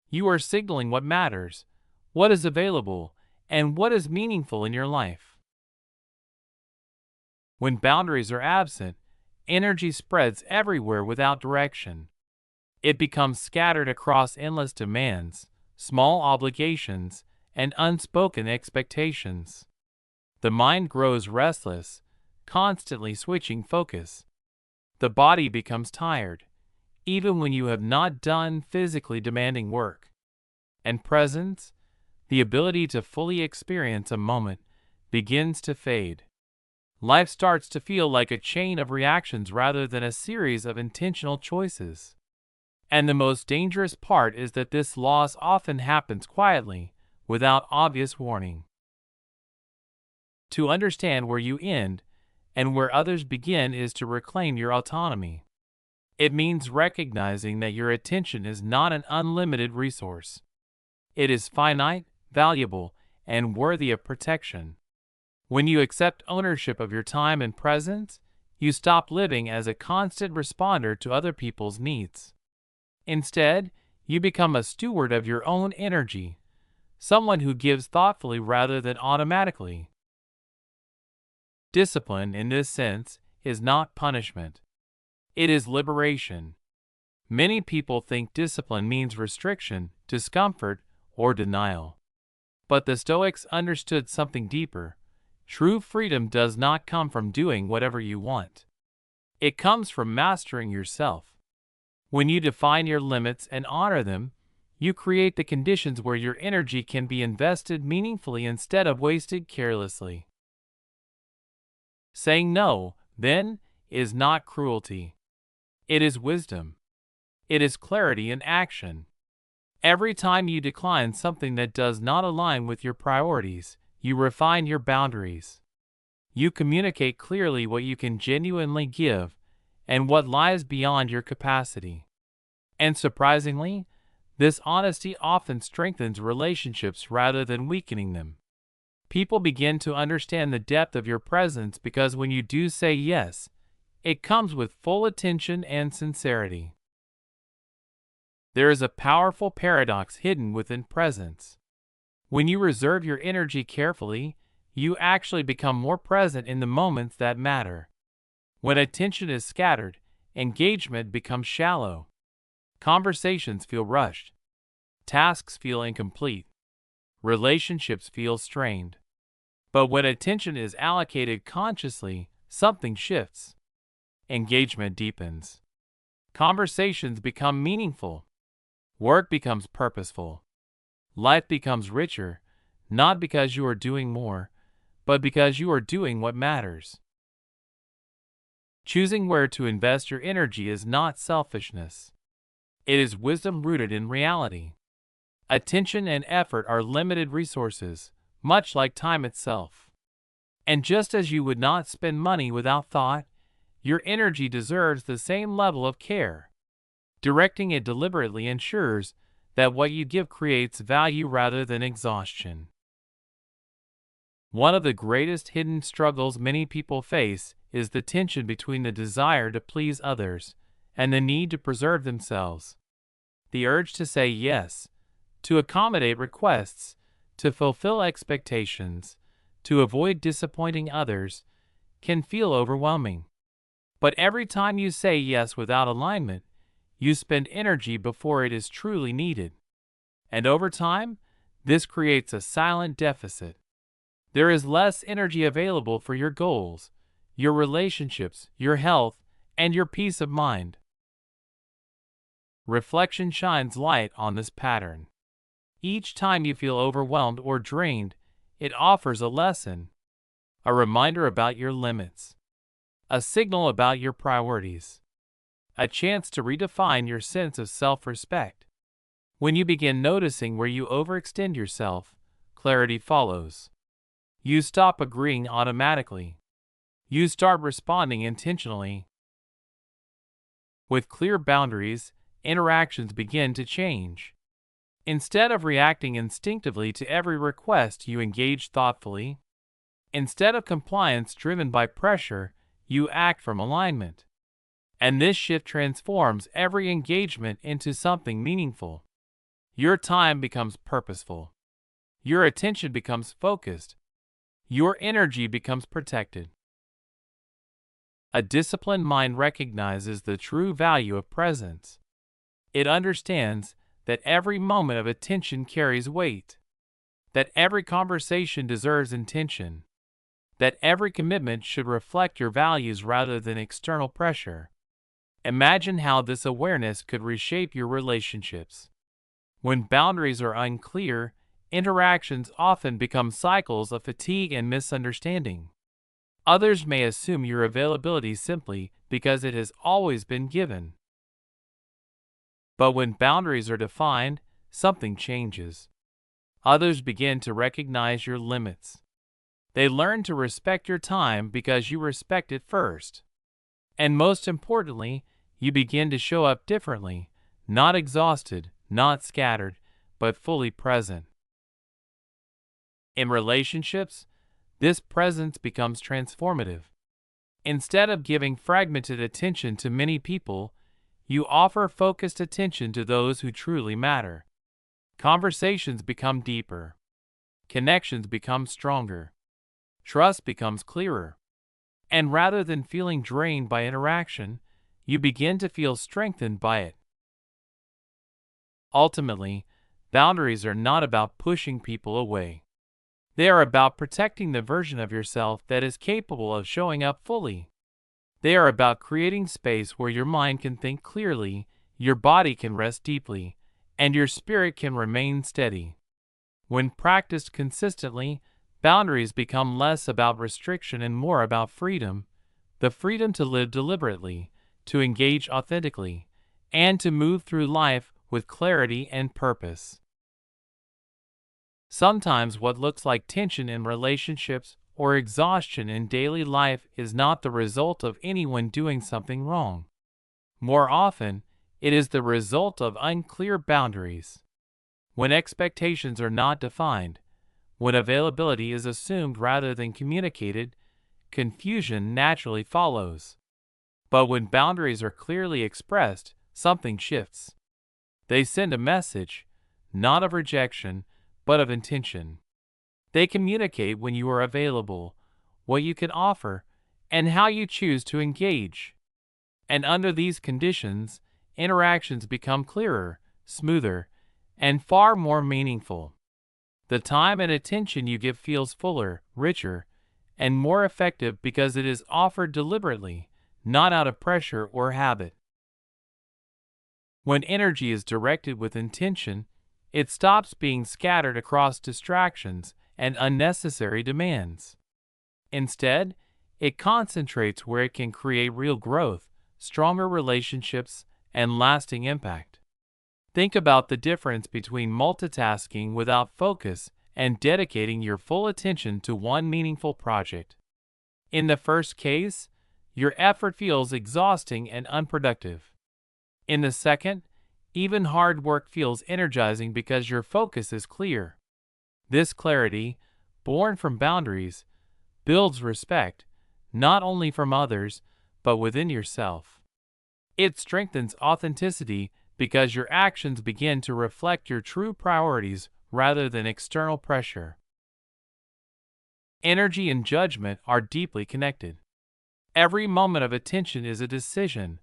You are signaling what matters, what is available, and what is meaningful in your life. When boundaries are absent, energy spreads everywhere without direction. It becomes scattered across endless demands, small obligations, and unspoken expectations. The mind grows restless, constantly switching focus. The body becomes tired, even when you have not done physically demanding work. And presence, the ability to fully experience a moment, begins to fade. Life starts to feel like a chain of reactions rather than a series of intentional choices. And the most dangerous part is that this loss often happens quietly, without obvious warning. To understand where you end and where others begin is to reclaim your autonomy. It means recognizing that your attention is not an unlimited resource. It is finite, valuable, and worthy of protection. When you accept ownership of your time and presence, you stop living as a constant responder to other people's needs. Instead, you become a steward of your own energy, someone who gives thoughtfully rather than automatically. Discipline, in this sense, is not punishment. It is liberation. Many people think discipline means restriction, discomfort, or denial. But the Stoics understood something deeper. True freedom does not come from doing whatever you want. It comes from mastering yourself. When you define your limits and honor them, you create the conditions where your energy can be invested meaningfully instead of wasted carelessly. Saying no, then, is not cruelty. It is wisdom. It is clarity in action. Every time you decline something that does not align with your priorities, you refine your boundaries. You communicate clearly what you can genuinely give and what lies beyond your capacity. And surprisingly, this honesty often strengthens relationships rather than weakening them. People begin to understand the depth of your presence because when you do say yes, it comes with full attention and sincerity. There is a powerful paradox hidden within presence. When you reserve your energy carefully, you actually become more present in the moments that matter. When attention is scattered, engagement becomes shallow. Conversations feel rushed. Tasks feel incomplete. Relationships feel strained. But when attention is allocated consciously, something shifts. Engagement deepens. Conversations become meaningful. Work becomes purposeful. Life becomes richer, not because you are doing more, but because you are doing what matters. Choosing where to invest your energy is not selfishness. It is wisdom rooted in reality. Attention and effort are limited resources, much like time itself. And just as you would not spend money without thought, your energy deserves the same level of care. Directing it deliberately ensures that what you give creates value rather than exhaustion. One of the greatest hidden struggles many people face is the tension between the desire to please others and the need to preserve themselves. The urge to say yes, to accommodate requests, to fulfill expectations, to avoid disappointing others, can feel overwhelming. But every time you say yes without alignment, you spend energy before it is truly needed. And over time, this creates a silent deficit. There is less energy available for your goals, your relationships, your health, and your peace of mind. Reflection shines light on this pattern. Each time you feel overwhelmed or drained, it offers a lesson, a reminder about your limits, a signal about your priorities, a chance to redefine your sense of self-respect. When you begin noticing where you overextend yourself, clarity follows. You stop agreeing automatically. You start responding intentionally. With clear boundaries, interactions begin to change. Instead of reacting instinctively to every request, you engage thoughtfully. Instead of compliance driven by pressure, you act from alignment. And this shift transforms every engagement into something meaningful. Your time becomes purposeful. Your attention becomes focused. Your energy becomes protected. A disciplined mind recognizes the true value of presence. It understands that every moment of attention carries weight, that every conversation deserves intention, that every commitment should reflect your values rather than external pressure. Imagine how this awareness could reshape your relationships. When boundaries are unclear, interactions often become cycles of fatigue and misunderstanding. Others may assume your availability simply because it has always been given. But when boundaries are defined, something changes. Others begin to recognize your limits. They learn to respect your time because you respect it first. And most importantly, you begin to show up differently, not exhausted, not scattered, but fully present. In relationships, this presence becomes transformative. Instead of giving fragmented attention to many people, you offer focused attention to those who truly matter. Conversations become deeper. Connections become stronger. Trust becomes clearer. And rather than feeling drained by interaction, you begin to feel strengthened by it. Ultimately, boundaries are not about pushing people away. They are about protecting the version of yourself that is capable of showing up fully. They are about creating space where your mind can think clearly, your body can rest deeply, and your spirit can remain steady. When practiced consistently, boundaries become less about restriction and more about freedom, the freedom to live deliberately, to engage authentically, and to move through life with clarity and purpose. Sometimes what looks like tension in relationships or exhaustion in daily life is not the result of anyone doing something wrong. More often, it is the result of unclear boundaries. When expectations are not defined, when availability is assumed rather than communicated, confusion naturally follows. But when boundaries are clearly expressed, something shifts. They send a message, not of rejection, but of intention. They communicate when you are available, what you can offer, and how you choose to engage. And under these conditions, interactions become clearer, smoother, and far more meaningful. The time and attention you give feels fuller, richer, and more effective because it is offered deliberately, not out of pressure or habit. When energy is directed with intention, it stops being scattered across distractions and unnecessary demands. Instead, it concentrates where it can create real growth, stronger relationships, and lasting impact. Think about the difference between multitasking without focus and dedicating your full attention to one meaningful project. In the first case, your effort feels exhausting and unproductive. In the second, even hard work feels energizing because your focus is clear. This clarity, born from boundaries, builds respect, not only from others, but within yourself. It strengthens authenticity because your actions begin to reflect your true priorities rather than external pressure. Energy and judgment are deeply connected. Every moment of attention is a decision,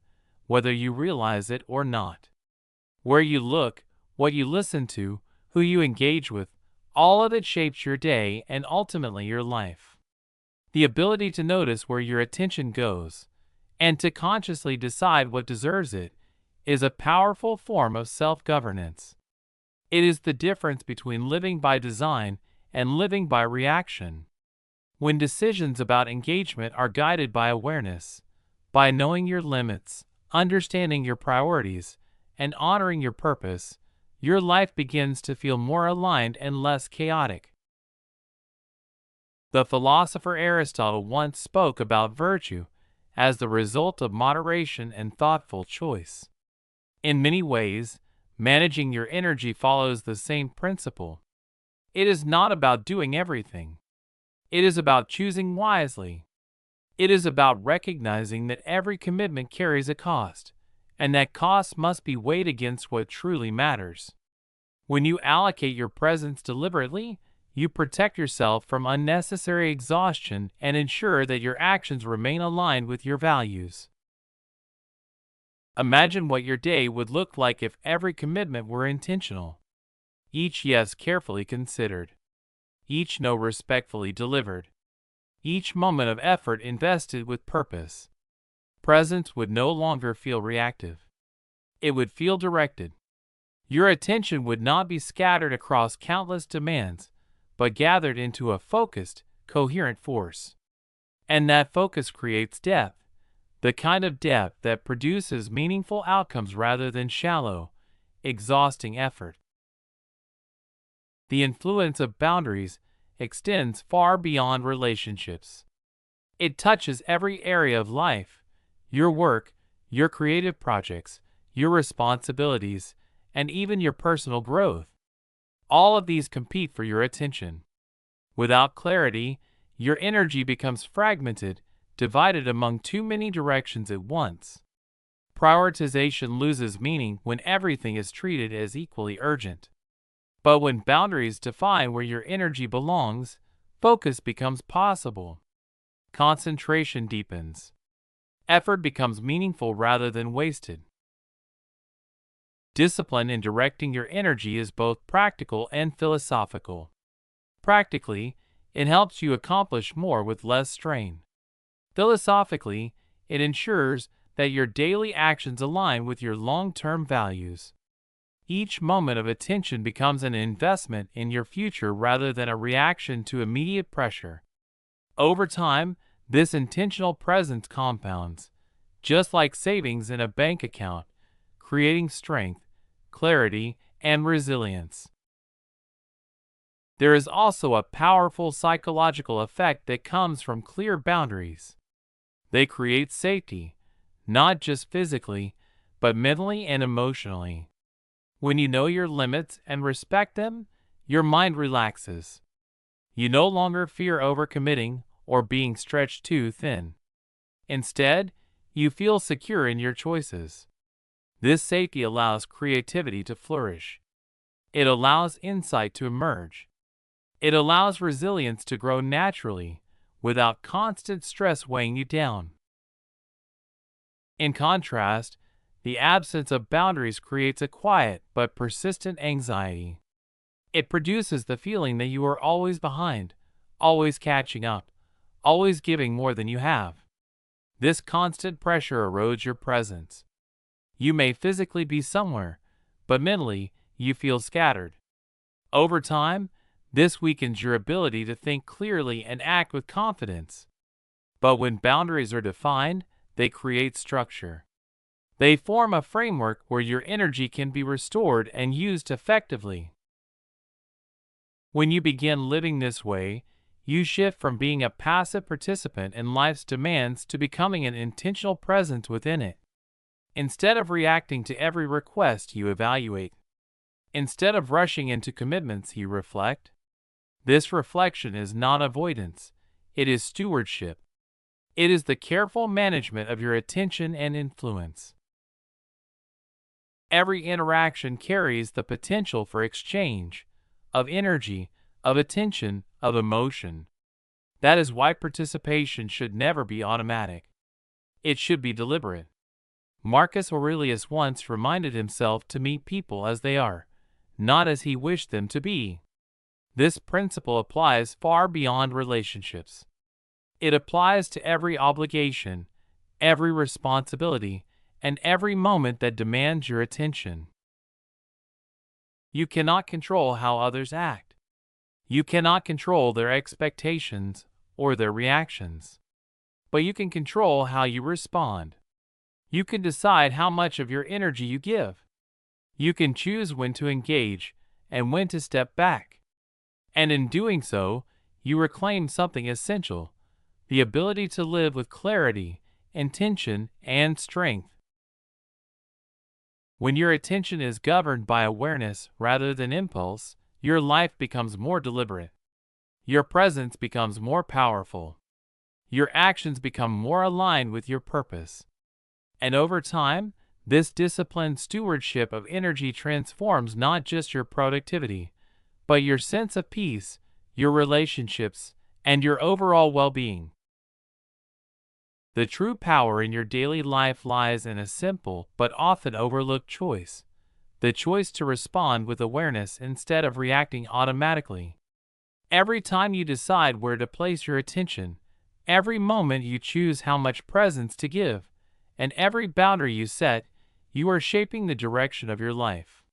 whether you realize it or not. Where you look, what you listen to, who you engage with, all of it shapes your day and ultimately your life. The ability to notice where your attention goes, and to consciously decide what deserves it, is a powerful form of self-governance. It is the difference between living by design and living by reaction. When decisions about engagement are guided by awareness, by knowing your limits, understanding your priorities, and honoring your purpose, your life begins to feel more aligned and less chaotic. The philosopher Aristotle once spoke about virtue as the result of moderation and thoughtful choice. In many ways, managing your energy follows the same principle. It is not about doing everything. It is about choosing wisely. It is about recognizing that every commitment carries a cost, and that cost must be weighed against what truly matters. When you allocate your presence deliberately, you protect yourself from unnecessary exhaustion and ensure that your actions remain aligned with your values. Imagine what your day would look like if every commitment were intentional. Each yes carefully considered. Each no respectfully delivered. Each moment of effort invested with purpose. Presence would no longer feel reactive. It would feel directed. Your attention would not be scattered across countless demands, but gathered into a focused, coherent force. And that focus creates depth, the kind of depth that produces meaningful outcomes rather than shallow, exhausting effort. The influence of boundaries extends far beyond relationships. It touches every area of life, your work, your creative projects, your responsibilities, and even your personal growth. All of these compete for your attention. Without clarity, your energy becomes fragmented, divided among too many directions at once. Prioritization loses meaning when everything is treated as equally urgent. But when boundaries define where your energy belongs, focus becomes possible. Concentration deepens. Effort becomes meaningful rather than wasted. Discipline in directing your energy is both practical and philosophical. Practically, it helps you accomplish more with less strain. Philosophically, it ensures that your daily actions align with your long-term values. Each moment of attention becomes an investment in your future rather than a reaction to immediate pressure. Over time, this intentional presence compounds, just like savings in a bank account, creating strength, clarity, and resilience. There is also a powerful psychological effect that comes from clear boundaries. They create safety, not just physically, but mentally and emotionally. When you know your limits and respect them, your mind relaxes. You no longer fear overcommitting or being stretched too thin. Instead, you feel secure in your choices. This safety allows creativity to flourish. It allows insight to emerge. It allows resilience to grow naturally, without constant stress weighing you down. In contrast, the absence of boundaries creates a quiet but persistent anxiety. It produces the feeling that you are always behind, always catching up, always giving more than you have. This constant pressure erodes your presence. You may physically be somewhere, but mentally, you feel scattered. Over time, this weakens your ability to think clearly and act with confidence. But when boundaries are defined, they create structure. They form a framework where your energy can be restored and used effectively. When you begin living this way, you shift from being a passive participant in life's demands to becoming an intentional presence within it. Instead of reacting to every request, you evaluate. Instead of rushing into commitments, you reflect. This reflection is not avoidance, it is stewardship. It is the careful management of your attention and influence. Every interaction carries the potential for exchange of energy, of attention, of emotion. That is why participation should never be automatic. It should be deliberate. Marcus Aurelius once reminded himself to meet people as they are, not as he wished them to be. This principle applies far beyond relationships. It applies to every obligation, every responsibility, and every moment that demands your attention. You cannot control how others act. You cannot control their expectations or their reactions. But you can control how you respond. You can decide how much of your energy you give. You can choose when to engage and when to step back. And in doing so, you reclaim something essential, the ability to live with clarity, intention, and strength. When your attention is governed by awareness rather than impulse, your life becomes more deliberate. Your presence becomes more powerful. Your actions become more aligned with your purpose. And over time, this disciplined stewardship of energy transforms not just your productivity, but your sense of peace, your relationships, and your overall well-being. The true power in your daily life lies in a simple but often overlooked choice: the choice to respond with awareness instead of reacting automatically. Every time you decide where to place your attention, every moment you choose how much presence to give, and every boundary you set, you are shaping the direction of your life.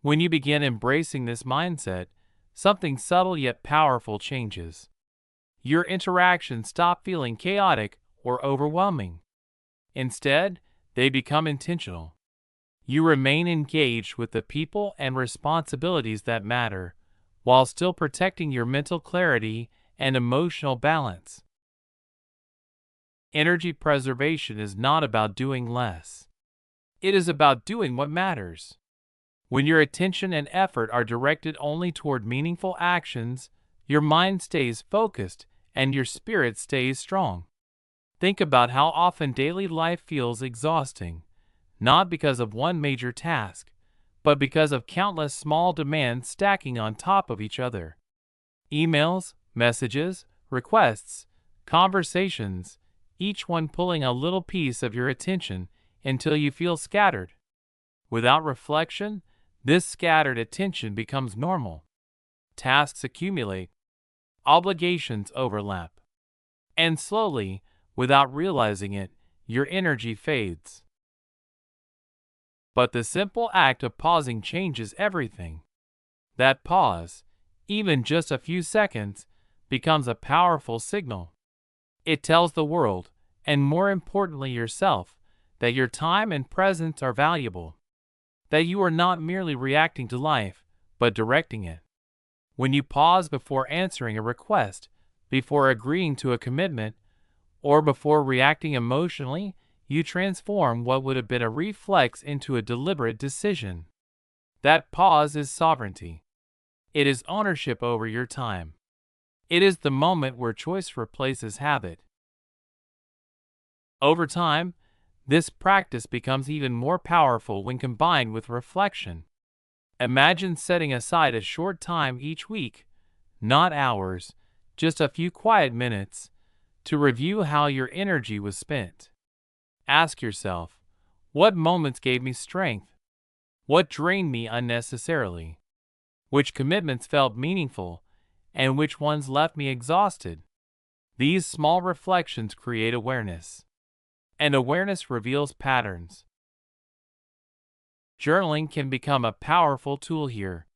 When you begin embracing this mindset, something subtle yet powerful changes. Your interactions stop feeling chaotic or overwhelming. Instead, they become intentional. You remain engaged with the people and responsibilities that matter, while still protecting your mental clarity and emotional balance. Energy preservation is not about doing less. It is about doing what matters. When your attention and effort are directed only toward meaningful actions, your mind stays focused and your spirit stays strong. Think about how often daily life feels exhausting, not because of one major task, but because of countless small demands stacking on top of each other. Emails, messages, requests, conversations, each one pulling a little piece of your attention until you feel scattered. Without reflection, this scattered attention becomes normal. Tasks accumulate, obligations overlap, and slowly, without realizing it, your energy fades. But the simple act of pausing changes everything. That pause, even just a few seconds, becomes a powerful signal. It tells the world, and more importantly yourself, that your time and presence are valuable. That you are not merely reacting to life, but directing it. When you pause before answering a request, before agreeing to a commitment, or before reacting emotionally, you transform what would have been a reflex into a deliberate decision. That pause is sovereignty. It is ownership over your time. It is the moment where choice replaces habit. Over time, this practice becomes even more powerful when combined with reflection. Imagine setting aside a short time each week, not hours, just a few quiet minutes, to review how your energy was spent. Ask yourself, what moments gave me strength? What drained me unnecessarily? Which commitments felt meaningful, and which ones left me exhausted? These small reflections create awareness, and awareness reveals patterns. Journaling can become a powerful tool here.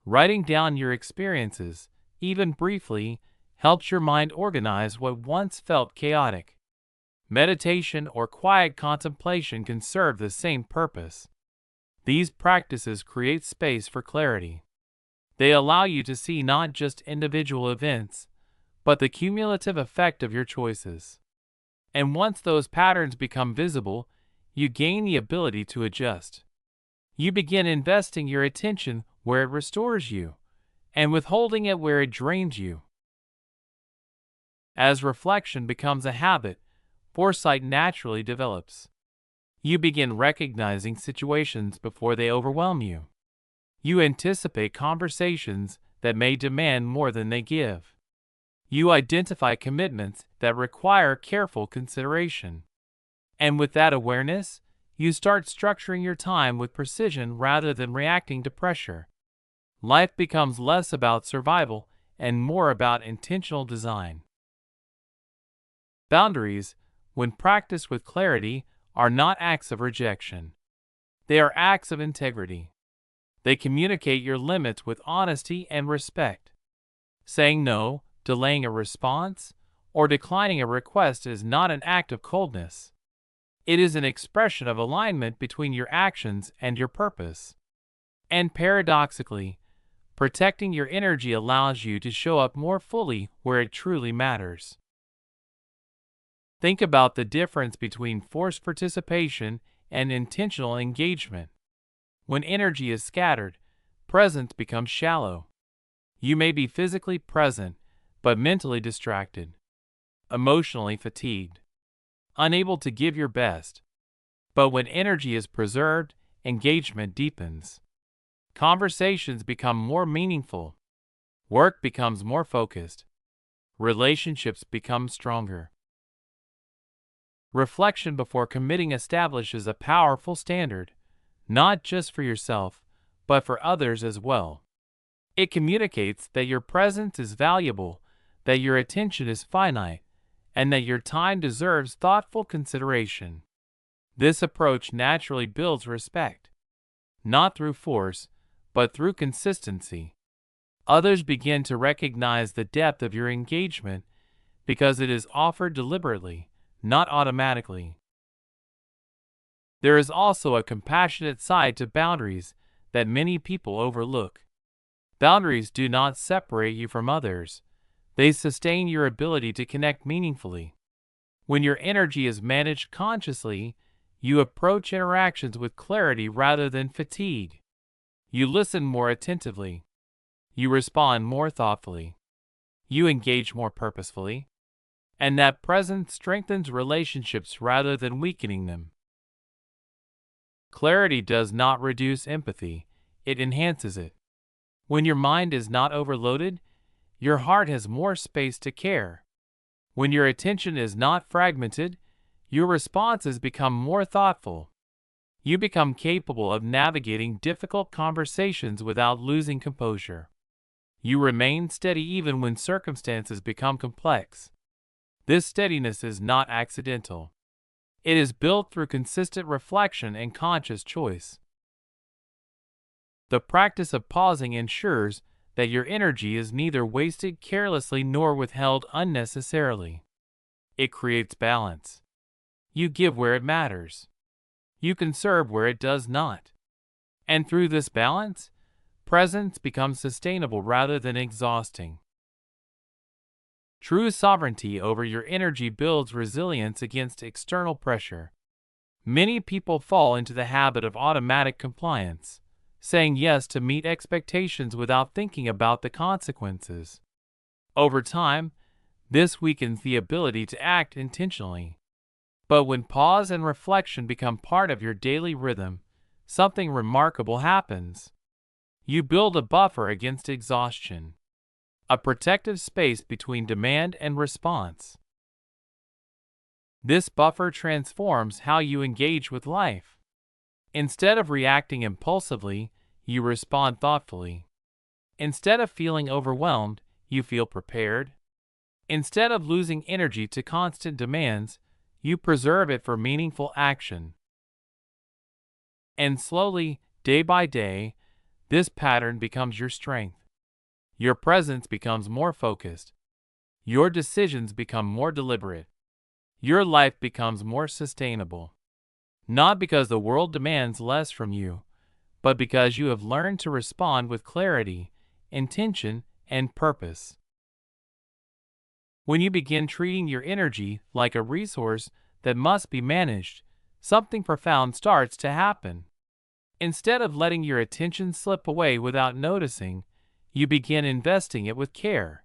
Writing down your experiences, even briefly, helps your mind organize what once felt chaotic. Meditation or quiet contemplation can serve the same purpose. These practices create space for clarity. They allow you to see not just individual events, but the cumulative effect of your choices. And once those patterns become visible, you gain the ability to adjust. You begin investing your attention where it restores you, and withholding it where it drains you. As reflection becomes a habit, foresight naturally develops. You begin recognizing situations before they overwhelm you. You anticipate conversations that may demand more than they give. You identify commitments that require careful consideration. And with that awareness, you start structuring your time with precision rather than reacting to pressure. Life becomes less about survival and more about intentional design. Boundaries, when practiced with clarity, are not acts of rejection. They are acts of integrity. They communicate your limits with honesty and respect. Saying no, delaying a response, or declining a request is not an act of coldness. It is an expression of alignment between your actions and your purpose. And paradoxically, protecting your energy allows you to show up more fully where it truly matters. Think about the difference between forced participation and intentional engagement. When energy is scattered, presence becomes shallow. You may be physically present, but mentally distracted, emotionally fatigued, unable to give your best. But when energy is preserved, engagement deepens. Conversations become more meaningful. Work becomes more focused. Relationships become stronger. Reflection before committing establishes a powerful standard, not just for yourself, but for others as well. It communicates that your presence is valuable, that your attention is finite, and that your time deserves thoughtful consideration. This approach naturally builds respect, not through force, but through consistency. Others begin to recognize the depth of your engagement because it is offered deliberately, not automatically. There is also a compassionate side to boundaries that many people overlook. Boundaries do not separate you from others. They sustain your ability to connect meaningfully. When your energy is managed consciously, you approach interactions with clarity rather than fatigue. You listen more attentively. You respond more thoughtfully. You engage more purposefully. And that presence strengthens relationships rather than weakening them. Clarity does not reduce empathy, it enhances it. When your mind is not overloaded, your heart has more space to care. When your attention is not fragmented, your responses become more thoughtful. You become capable of navigating difficult conversations without losing composure. You remain steady even when circumstances become complex. This steadiness is not accidental. It is built through consistent reflection and conscious choice. The practice of pausing ensures that your energy is neither wasted carelessly nor withheld unnecessarily. It creates balance. You give where it matters. You conserve where it does not. And through this balance, presence becomes sustainable rather than exhausting. True sovereignty over your energy builds resilience against external pressure. Many people fall into the habit of automatic compliance, saying yes to meet expectations without thinking about the consequences. Over time, this weakens the ability to act intentionally. But when pause and reflection become part of your daily rhythm, something remarkable happens. You build a buffer against exhaustion, a protective space between demand and response. This buffer transforms how you engage with life. Instead of reacting impulsively, you respond thoughtfully. Instead of feeling overwhelmed, you feel prepared. Instead of losing energy to constant demands, you preserve it for meaningful action. And slowly, day by day, this pattern becomes your strength. Your presence becomes more focused. Your decisions become more deliberate. Your life becomes more sustainable. Not because the world demands less from you, but because you have learned to respond with clarity, intention, and purpose. When you begin treating your energy like a resource that must be managed, something profound starts to happen. Instead of letting your attention slip away without noticing, you begin investing it with care.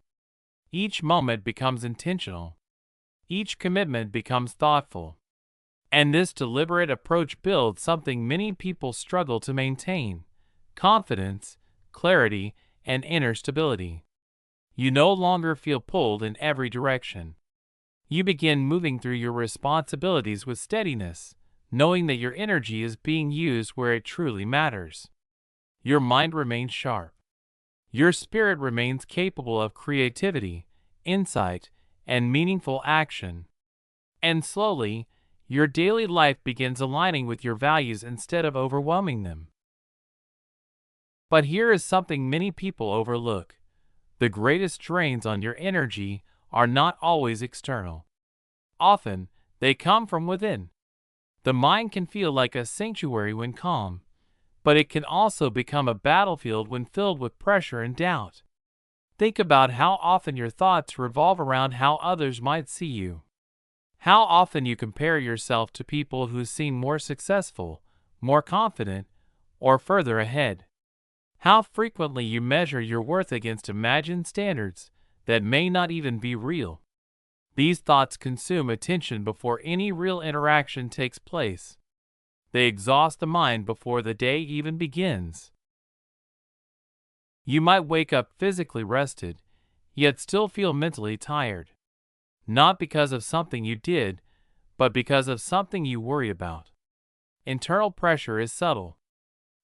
Each moment becomes intentional. Each commitment becomes thoughtful. And this deliberate approach builds something many people struggle to maintain: confidence, clarity, and inner stability. You no longer feel pulled in every direction. You begin moving through your responsibilities with steadiness, knowing that your energy is being used where it truly matters. Your mind remains sharp. Your spirit remains capable of creativity, insight, and meaningful action. And slowly, your daily life begins aligning with your values instead of overwhelming them. But here is something many people overlook. The greatest drains on your energy are not always external. Often, they come from within. The mind can feel like a sanctuary when calm, but it can also become a battlefield when filled with pressure and doubt. Think about how often your thoughts revolve around how others might see you. How often you compare yourself to people who seem more successful, more confident, or further ahead. How frequently you measure your worth against imagined standards that may not even be real. These thoughts consume attention before any real interaction takes place. They exhaust the mind before the day even begins. You might wake up physically rested, yet still feel mentally tired. Not because of something you did, but because of something you worry about. Internal pressure is subtle.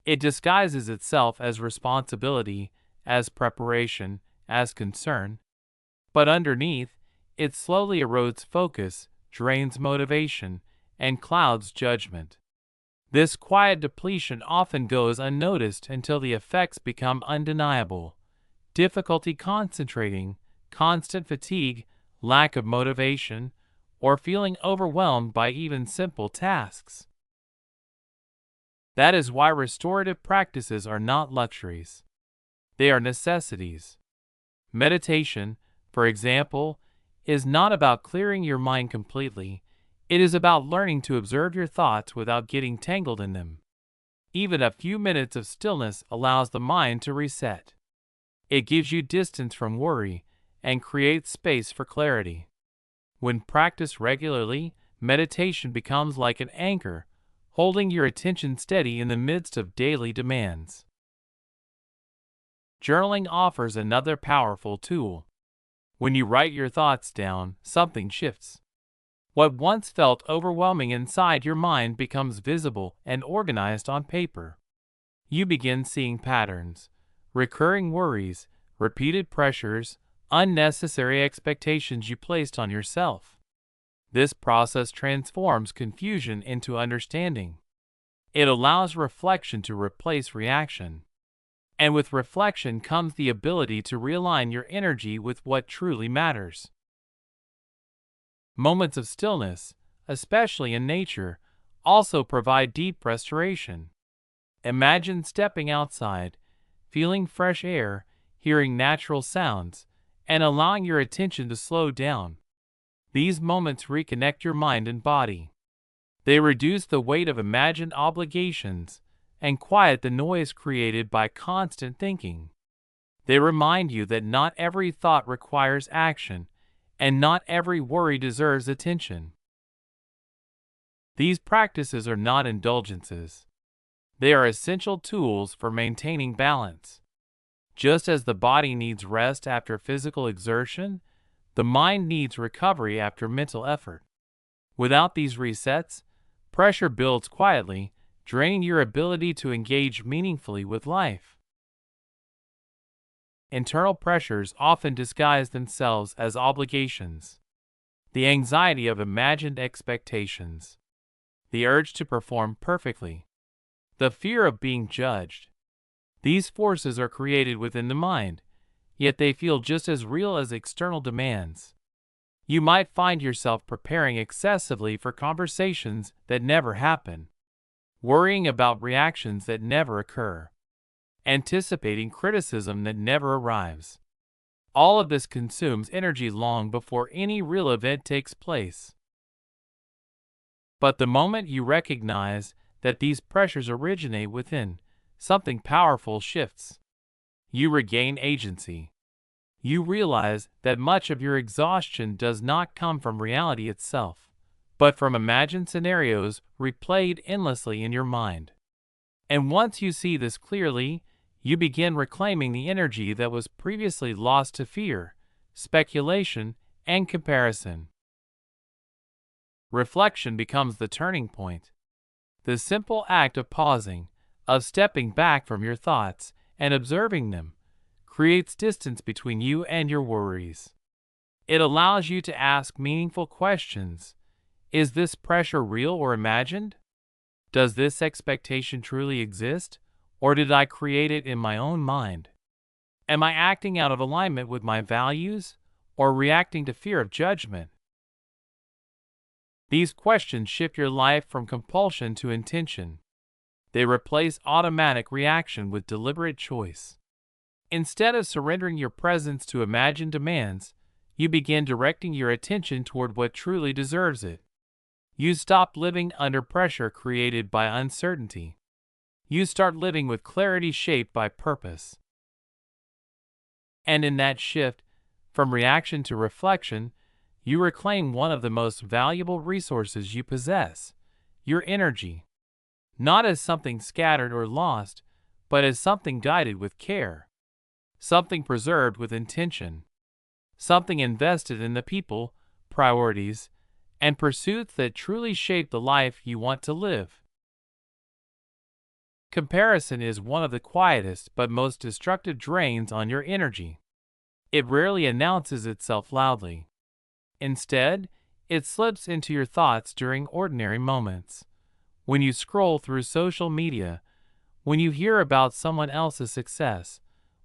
It disguises itself as responsibility, as preparation, as concern. But underneath, it slowly erodes focus, drains motivation, and clouds judgment. This quiet depletion often goes unnoticed until the effects become undeniable: difficulty concentrating, constant fatigue, lack of motivation, or feeling overwhelmed by even simple tasks. That is why restorative practices are not luxuries. They are necessities. Meditation, for example, is not about clearing your mind completely. It is about learning to observe your thoughts without getting tangled in them. Even a few minutes of stillness allows the mind to reset. It gives you distance from worry and creates space for clarity. When practiced regularly, meditation becomes like an anchor, holding your attention steady in the midst of daily demands. Journaling offers another powerful tool. When you write your thoughts down, something shifts. What once felt overwhelming inside your mind becomes visible and organized on paper. You begin seeing patterns, recurring worries, repeated pressures, unnecessary expectations you placed on yourself. This process transforms confusion into understanding. It allows reflection to replace reaction. And with reflection comes the ability to realign your energy with what truly matters. Moments of stillness, especially in nature, also provide deep restoration. Imagine stepping outside, feeling fresh air, hearing natural sounds, and allowing your attention to slow down. These moments reconnect your mind and body. They reduce the weight of imagined obligations and quiet the noise created by constant thinking. They remind you that not every thought requires action, and not every worry deserves attention. These practices are not indulgences. They are essential tools for maintaining balance. Just as the body needs rest after physical exertion, the mind needs recovery after mental effort. Without these resets, pressure builds quietly, draining your ability to engage meaningfully with life. Internal pressures often disguise themselves as obligations. The anxiety of imagined expectations, the urge to perform perfectly, the fear of being judged. These forces are created within the mind, yet they feel just as real as external demands. You might find yourself preparing excessively for conversations that never happen, worrying about reactions that never occur, anticipating criticism that never arrives. All of this consumes energy long before any real event takes place. But the moment you recognize that these pressures originate within, something powerful shifts. You regain agency. You realize that much of your exhaustion does not come from reality itself, but from imagined scenarios replayed endlessly in your mind. And once you see this clearly, you begin reclaiming the energy that was previously lost to fear, speculation, and comparison. Reflection becomes the turning point. The simple act of pausing, of stepping back from your thoughts and observing them, creates distance between you and your worries. It allows you to ask meaningful questions. Is this pressure real or imagined? Does this expectation truly exist, or did I create it in my own mind? Am I acting out of alignment with my values, or reacting to fear of judgment? These questions shift your life from compulsion to intention. They replace automatic reaction with deliberate choice. Instead of surrendering your presence to imagined demands, you begin directing your attention toward what truly deserves it. You stop living under pressure created by uncertainty. You start living with clarity shaped by purpose. And in that shift, from reaction to reflection, you reclaim one of the most valuable resources you possess, your energy. Not as something scattered or lost, but as something guided with care. Something preserved with intention. Something invested in the people, priorities, and pursuits that truly shape the life you want to live. Comparison is one of the quietest but most destructive drains on your energy. It rarely announces itself loudly. Instead, it slips into your thoughts during ordinary moments. When you scroll through social media, when you hear about someone else's success,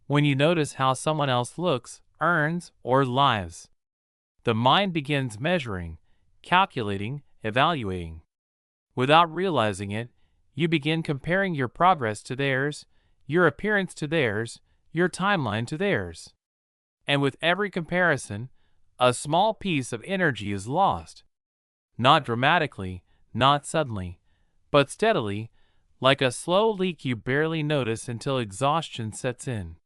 when you notice how someone else looks, earns, or lives, the mind begins measuring, calculating, evaluating. Without realizing it, you begin comparing your progress to theirs, your appearance to theirs, your timeline to theirs. And with every comparison, a small piece of energy is lost. Not dramatically, not suddenly, but steadily, like a slow leak you barely notice until exhaustion sets in.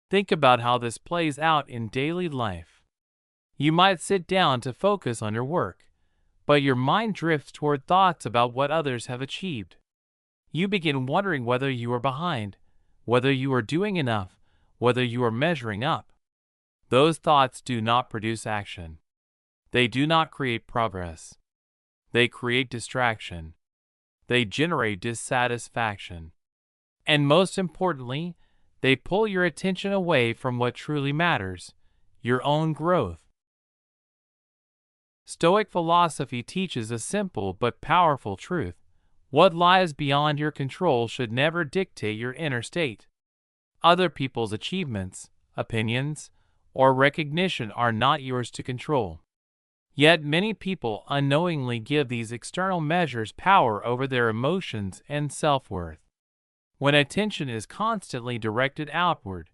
Think about how this plays out in daily life. You might sit down to focus on your work, but your mind drifts toward thoughts about what others have achieved. You begin wondering whether you are behind, whether you are doing enough, whether you are measuring up. Those thoughts do not produce action. They do not create progress. They create distraction. They generate dissatisfaction. And most importantly, they pull your attention away from what truly matters, your own growth. Stoic philosophy teaches a simple but powerful truth. What lies beyond your control should never dictate your inner state. Other people's achievements, opinions, or recognition are not yours to control. Yet many people unknowingly give these external measures power over their emotions and self-worth. When attention is constantly directed outward,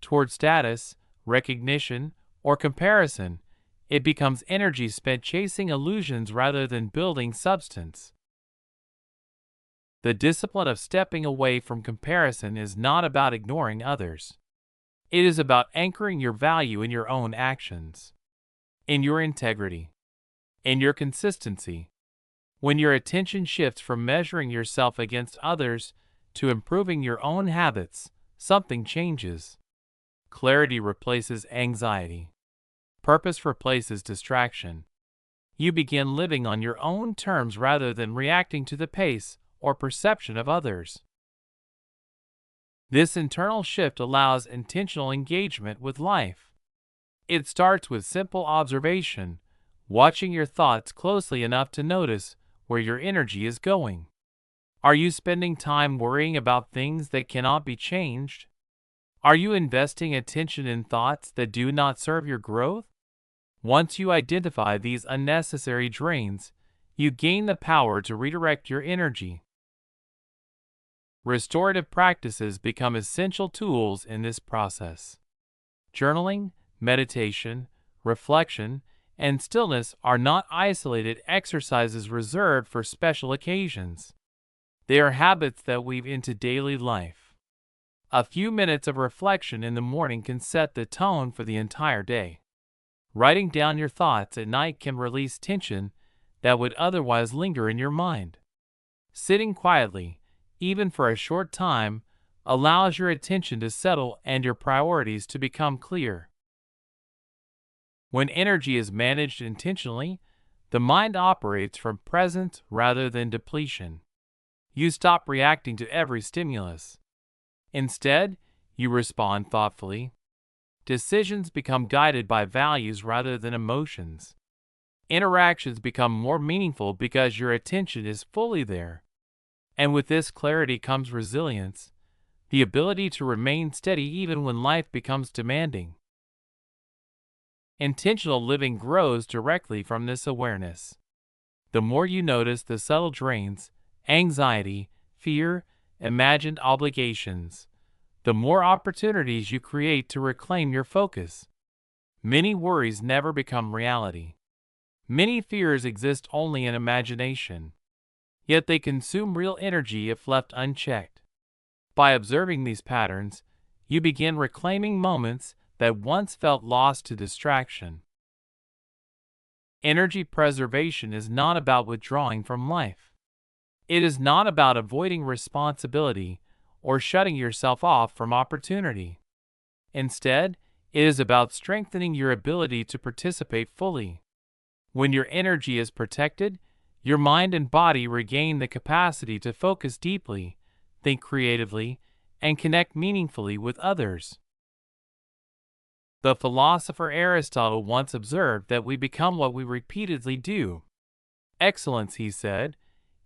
toward status, recognition, or comparison, it becomes energy spent chasing illusions rather than building substance. The discipline of stepping away from comparison is not about ignoring others. It is about anchoring your value in your own actions, in your integrity, in your consistency. When your attention shifts from measuring yourself against others to improving your own habits, something changes. Clarity replaces anxiety. Purpose replaces distraction. You begin living on your own terms rather than reacting to the pace or perception of others. This internal shift allows intentional engagement with life. It starts with simple observation, watching your thoughts closely enough to notice where your energy is going. Are you spending time worrying about things that cannot be changed? Are you investing attention in thoughts that do not serve your growth? Once you identify these unnecessary drains, you gain the power to redirect your energy. Restorative practices become essential tools in this process. Journaling, meditation, reflection, and stillness are not isolated exercises reserved for special occasions. They are habits that weave into daily life. A few minutes of reflection in the morning can set the tone for the entire day. Writing down your thoughts at night can release tension that would otherwise linger in your mind. Sitting quietly, even for a short time, allows your attention to settle and your priorities to become clear. When energy is managed intentionally, the mind operates from presence rather than depletion. You stop reacting to every stimulus. Instead, you respond thoughtfully. Decisions become guided by values rather than emotions. Interactions become more meaningful because your attention is fully there. And with this clarity comes resilience, the ability to remain steady even when life becomes demanding. Intentional living grows directly from this awareness. The more you notice the subtle drains, anxiety, fear, imagined obligations, the more opportunities you create to reclaim your focus. Many worries never become reality. Many fears exist only in imagination. Yet they consume real energy if left unchecked. By observing these patterns, you begin reclaiming moments that once felt lost to distraction. Energy preservation is not about withdrawing from life. It is not about avoiding responsibility or shutting yourself off from opportunity. Instead, it is about strengthening your ability to participate fully. When your energy is protected, your mind and body regain the capacity to focus deeply, think creatively, and connect meaningfully with others. The philosopher Aristotle once observed that we become what we repeatedly do. Excellence, he said,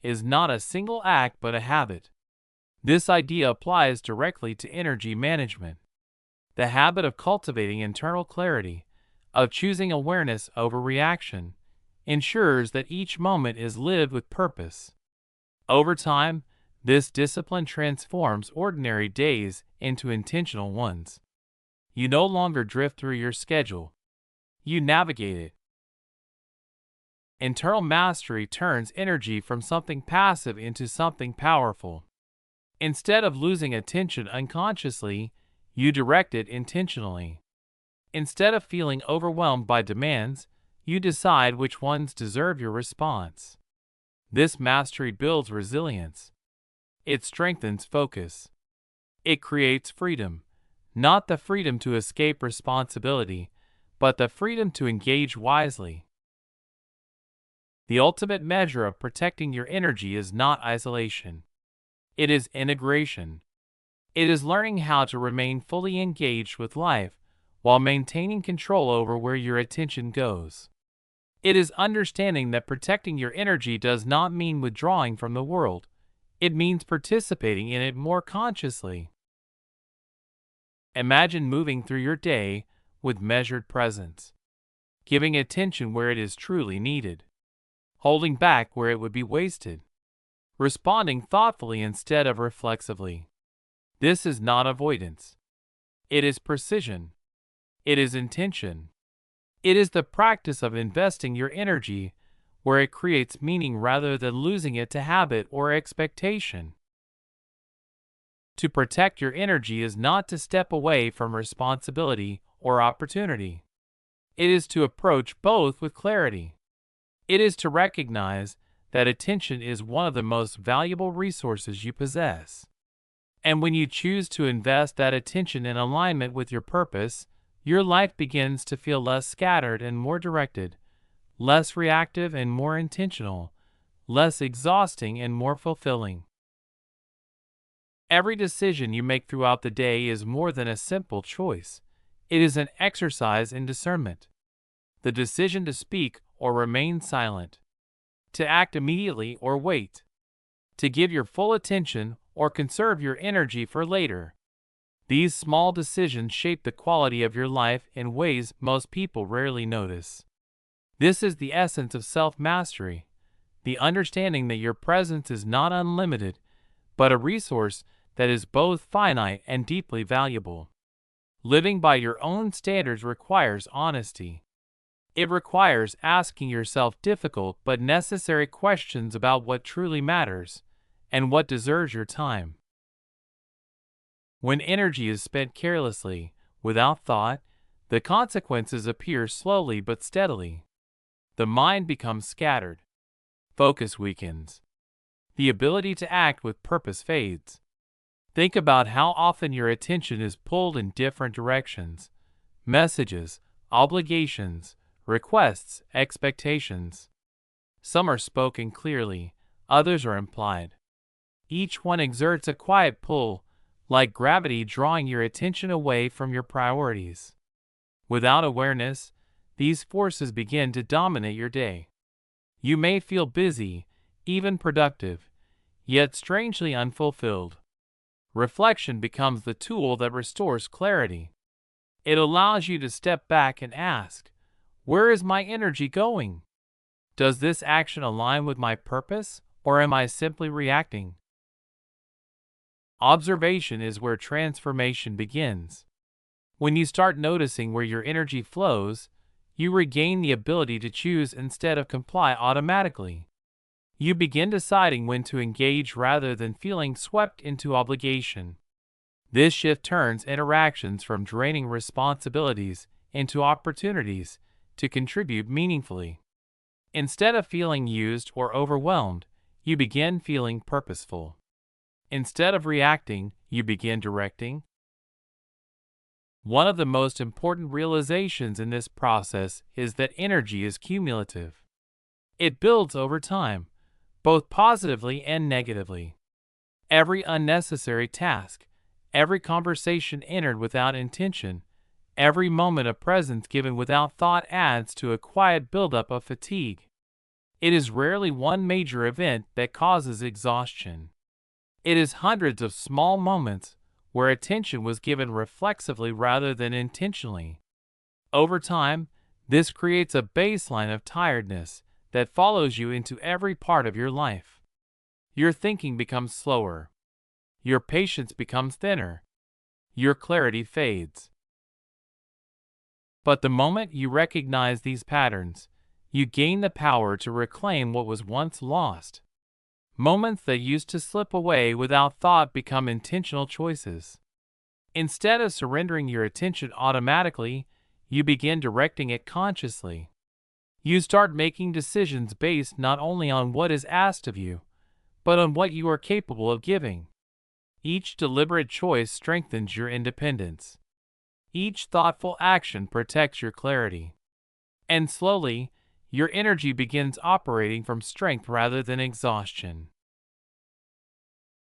is not a single act but a habit. This idea applies directly to energy management. The habit of cultivating internal clarity, of choosing awareness over reaction, ensures that each moment is lived with purpose. Over time, this discipline transforms ordinary days into intentional ones. You no longer drift through your schedule. You navigate it. Internal mastery turns energy from something passive into something powerful. Instead of losing attention unconsciously, you direct it intentionally. Instead of feeling overwhelmed by demands, you decide which ones deserve your response. This mastery builds resilience. It strengthens focus. It creates freedom, not the freedom to escape responsibility, but the freedom to engage wisely. The ultimate measure of protecting your energy is not isolation. It is integration. It is learning how to remain fully engaged with life while maintaining control over where your attention goes. It is understanding that protecting your energy does not mean withdrawing from the world. It means participating in it more consciously. Imagine moving through your day with measured presence, giving attention where it is truly needed, holding back where it would be wasted, responding thoughtfully instead of reflexively. This is not avoidance. It is precision. It is intention. It is the practice of investing your energy where it creates meaning rather than losing it to habit or expectation. To protect your energy is not to step away from responsibility or opportunity. It is to approach both with clarity. It is to recognize that attention is one of the most valuable resources you possess. And when you choose to invest that attention in alignment with your purpose, your life begins to feel less scattered and more directed, less reactive and more intentional, less exhausting and more fulfilling. Every decision you make throughout the day is more than a simple choice. It is an exercise in discernment. The decision to speak or remain silent, to act immediately or wait, to give your full attention or conserve your energy for later. These small decisions shape the quality of your life in ways most people rarely notice. This is the essence of self-mastery, the understanding that your presence is not unlimited, but a resource that is both finite and deeply valuable. Living by your own standards requires honesty. It requires asking yourself difficult but necessary questions about what truly matters and what deserves your time. When energy is spent carelessly, without thought, the consequences appear slowly but steadily. The mind becomes scattered. Focus weakens. The ability to act with purpose fades. Think about how often your attention is pulled in different directions. Messages, obligations, requests, expectations. Some are spoken clearly, others are implied. Each one exerts a quiet pull, like gravity drawing your attention away from your priorities. Without awareness, these forces begin to dominate your day. You may feel busy, even productive, yet strangely unfulfilled. Reflection becomes the tool that restores clarity. It allows you to step back and ask, where is my energy going? Does this action align with my purpose, or am I simply reacting? Observation is where transformation begins. When you start noticing where your energy flows, you regain the ability to choose instead of comply automatically. You begin deciding when to engage rather than feeling swept into obligation. This shift turns interactions from draining responsibilities into opportunities to contribute meaningfully. Instead of feeling used or overwhelmed, you begin feeling purposeful. Instead of reacting, you begin directing. One of the most important realizations in this process is that energy is cumulative. It builds over time, both positively and negatively. Every unnecessary task, every conversation entered without intention, every moment of presence given without thought adds to a quiet buildup of fatigue. It is rarely one major event that causes exhaustion. It is hundreds of small moments where attention was given reflexively rather than intentionally. Over time, this creates a baseline of tiredness that follows you into every part of your life. Your thinking becomes slower. Your patience becomes thinner. Your clarity fades. But the moment you recognize these patterns, you gain the power to reclaim what was once lost. Moments that used to slip away without thought become intentional choices. Instead of surrendering your attention automatically, you begin directing it consciously. You start making decisions based not only on what is asked of you, but on what you are capable of giving. Each deliberate choice strengthens your independence. Each thoughtful action protects your clarity. And slowly, your energy begins operating from strength rather than exhaustion.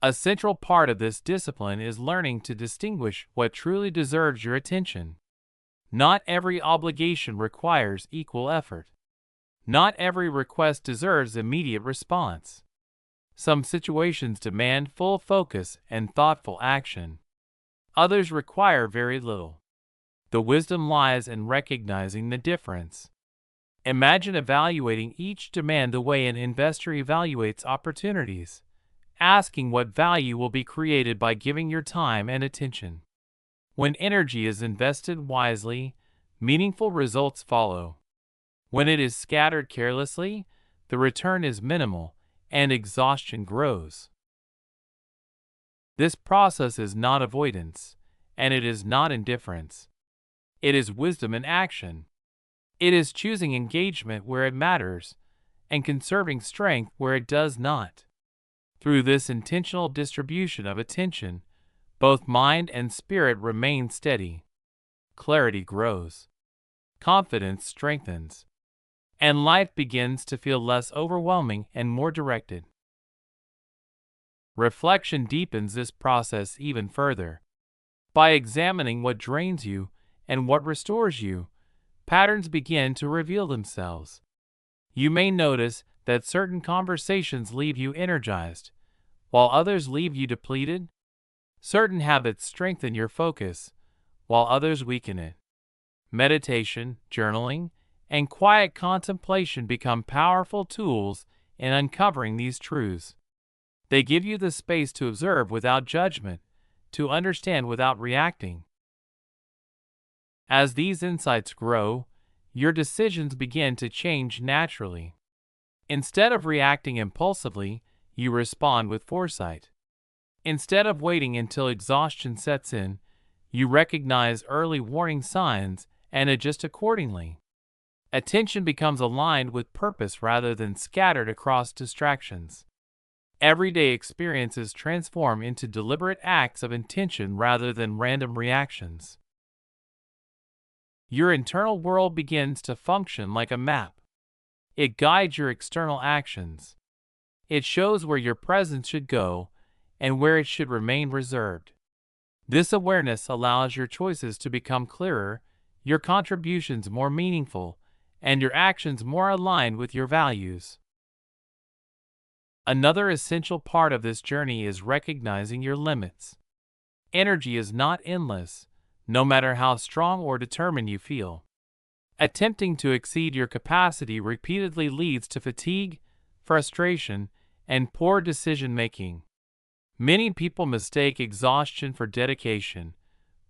A central part of this discipline is learning to distinguish what truly deserves your attention. Not every obligation requires equal effort. Not every request deserves immediate response. Some situations demand full focus and thoughtful action. Others require very little. The wisdom lies in recognizing the difference. Imagine evaluating each demand the way an investor evaluates opportunities, asking what value will be created by giving your time and attention. When energy is invested wisely, meaningful results follow. When it is scattered carelessly, the return is minimal and exhaustion grows. This process is not avoidance, and it is not indifference. It is wisdom in action. It is choosing engagement where it matters and conserving strength where it does not. Through this intentional distribution of attention, both mind and spirit remain steady. Clarity grows. Confidence strengthens. And life begins to feel less overwhelming and more directed. Reflection deepens this process even further. By examining what drains you and what restores you, patterns begin to reveal themselves. You may notice that certain conversations leave you energized, while others leave you depleted. Certain habits strengthen your focus, while others weaken it. Meditation, journaling, and quiet contemplation become powerful tools in uncovering these truths. They give you the space to observe without judgment, to understand without reacting. As these insights grow, your decisions begin to change naturally. Instead of reacting impulsively, you respond with foresight. Instead of waiting until exhaustion sets in, you recognize early warning signs and adjust accordingly. Attention becomes aligned with purpose rather than scattered across distractions. Everyday experiences transform into deliberate acts of intention rather than random reactions. Your internal world begins to function like a map. It guides your external actions. It shows where your presence should go and where it should remain reserved. This awareness allows your choices to become clearer, your contributions more meaningful, and your actions more aligned with your values. Another essential part of this journey is recognizing your limits. Energy is not endless, no matter how strong or determined you feel. Attempting to exceed your capacity repeatedly leads to fatigue, frustration, and poor decision-making. Many people mistake exhaustion for dedication,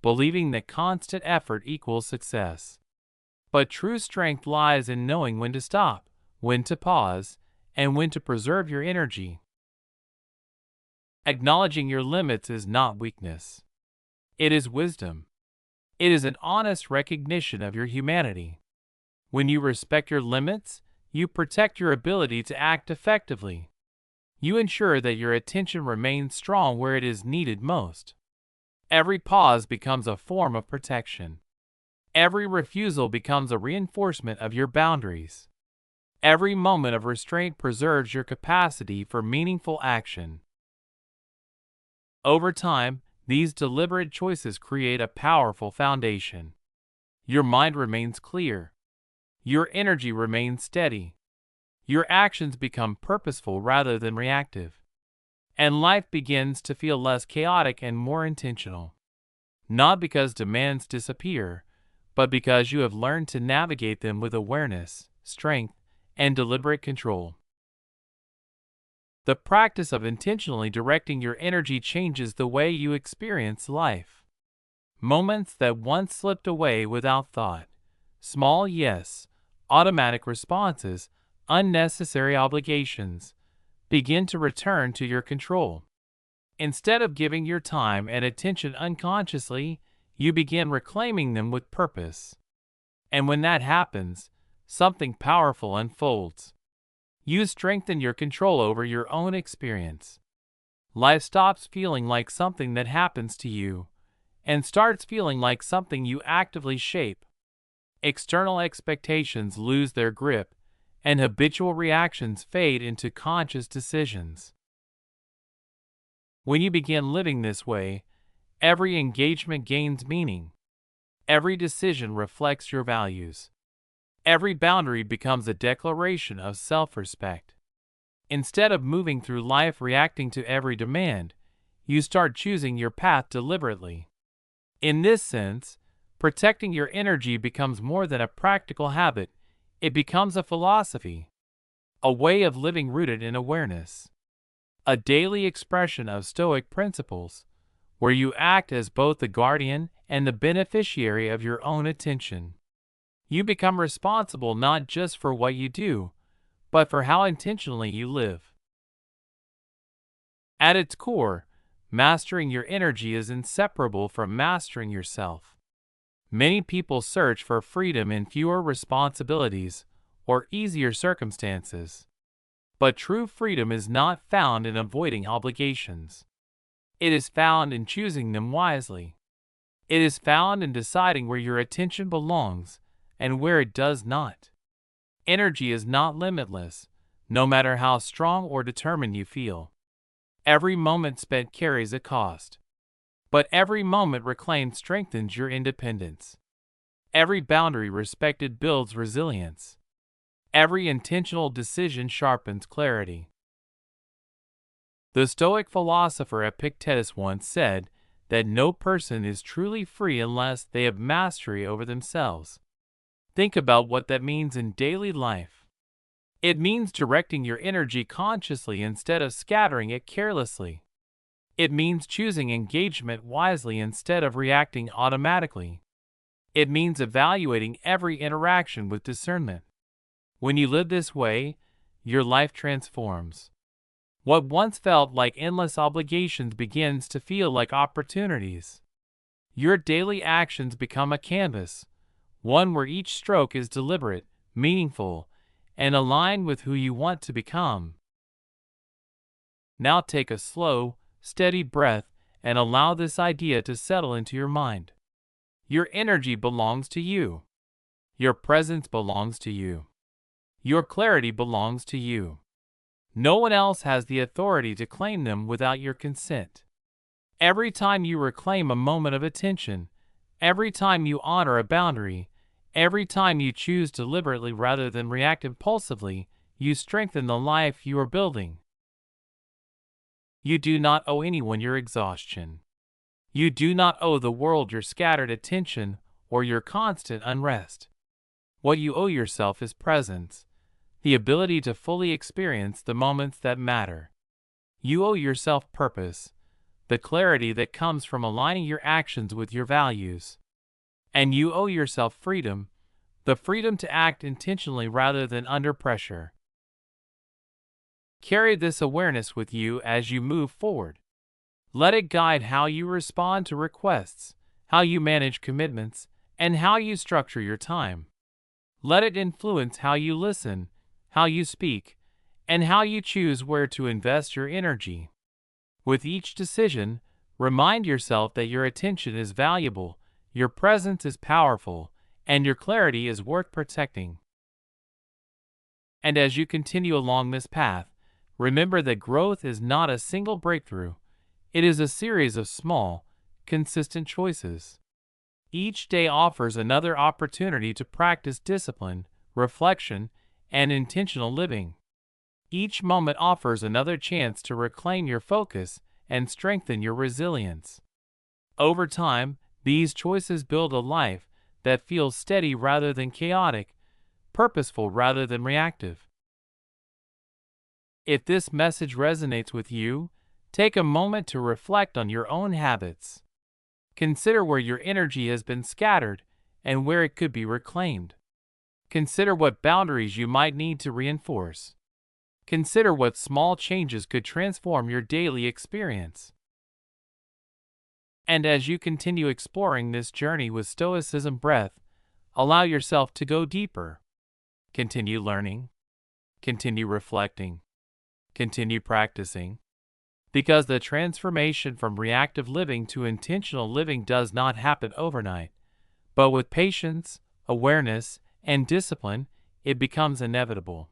believing that constant effort equals success. But true strength lies in knowing when to stop, when to pause, and when to preserve your energy. Acknowledging your limits is not weakness. It is wisdom. It is an honest recognition of your humanity. When you respect your limits, you protect your ability to act effectively. You ensure that your attention remains strong where it is needed most. Every pause becomes a form of protection. Every refusal becomes a reinforcement of your boundaries. Every moment of restraint preserves your capacity for meaningful action. Over time, these deliberate choices create a powerful foundation. Your mind remains clear. Your energy remains steady. Your actions become purposeful rather than reactive. And life begins to feel less chaotic and more intentional. Not because demands disappear, but because you have learned to navigate them with awareness, strength, and deliberate control. The practice of intentionally directing your energy changes the way you experience life. Moments that once slipped away without thought, small yes, automatic responses, unnecessary obligations, begin to return to your control. Instead of giving your time and attention unconsciously, you begin reclaiming them with purpose. And when that happens, something powerful unfolds. You strengthen your control over your own experience. Life stops feeling like something that happens to you, and starts feeling like something you actively shape. External expectations lose their grip, and habitual reactions fade into conscious decisions. When you begin living this way, every engagement gains meaning. Every decision reflects your values. Every boundary becomes a declaration of self-respect. Instead of moving through life reacting to every demand, you start choosing your path deliberately. In this sense, protecting your energy becomes more than a practical habit, it becomes a philosophy, a way of living rooted in awareness, a daily expression of Stoic principles, where you act as both the guardian and the beneficiary of your own attention. You become responsible not just for what you do, but for how intentionally you live. At its core, mastering your energy is inseparable from mastering yourself. Many people search for freedom in fewer responsibilities or easier circumstances. But true freedom is not found in avoiding obligations. It is found in choosing them wisely. It is found in deciding where your attention belongs and where it does not. Energy is not limitless, no matter how strong or determined you feel. Every moment spent carries a cost. But every moment reclaimed strengthens your independence. Every boundary respected builds resilience. Every intentional decision sharpens clarity. The Stoic philosopher Epictetus once said that no person is truly free unless they have mastery over themselves. Think about what that means in daily life. It means directing your energy consciously instead of scattering it carelessly. It means choosing engagement wisely instead of reacting automatically. It means evaluating every interaction with discernment. When you live this way, your life transforms. What once felt like endless obligations begins to feel like opportunities. Your daily actions become a canvas, one where each stroke is deliberate, meaningful, and aligned with who you want to become. Now take a slow, steady breath and allow this idea to settle into your mind. Your energy belongs to you. Your presence belongs to you. Your clarity belongs to you. No one else has the authority to claim them without your consent. Every time you reclaim a moment of attention, every time you honor a boundary, every time you choose deliberately rather than react impulsively, you strengthen the life you are building. You do not owe anyone your exhaustion. You do not owe the world your scattered attention or your constant unrest. What you owe yourself is presence, the ability to fully experience the moments that matter. You owe yourself purpose, the clarity that comes from aligning your actions with your values. And you owe yourself freedom, the freedom to act intentionally rather than under pressure. Carry this awareness with you as you move forward. Let it guide how you respond to requests, how you manage commitments, and how you structure your time. Let it influence how you listen, how you speak, and how you choose where to invest your energy. With each decision, remind yourself that your attention is valuable, your presence is powerful, and your clarity is worth protecting. And as you continue along this path, remember that growth is not a single breakthrough. It is a series of small, consistent choices. Each day offers another opportunity to practice discipline, reflection, and intentional living. Each moment offers another chance to reclaim your focus and strengthen your resilience. Over time, these choices build a life that feels steady rather than chaotic, purposeful rather than reactive. If this message resonates with you, take a moment to reflect on your own habits. Consider where your energy has been scattered and where it could be reclaimed. Consider what boundaries you might need to reinforce. Consider what small changes could transform your daily experience. And as you continue exploring this journey with Stoicism Breath, allow yourself to go deeper. Continue learning. Continue reflecting. Continue practicing. Because the transformation from reactive living to intentional living does not happen overnight, but with patience, awareness, and discipline, it becomes inevitable.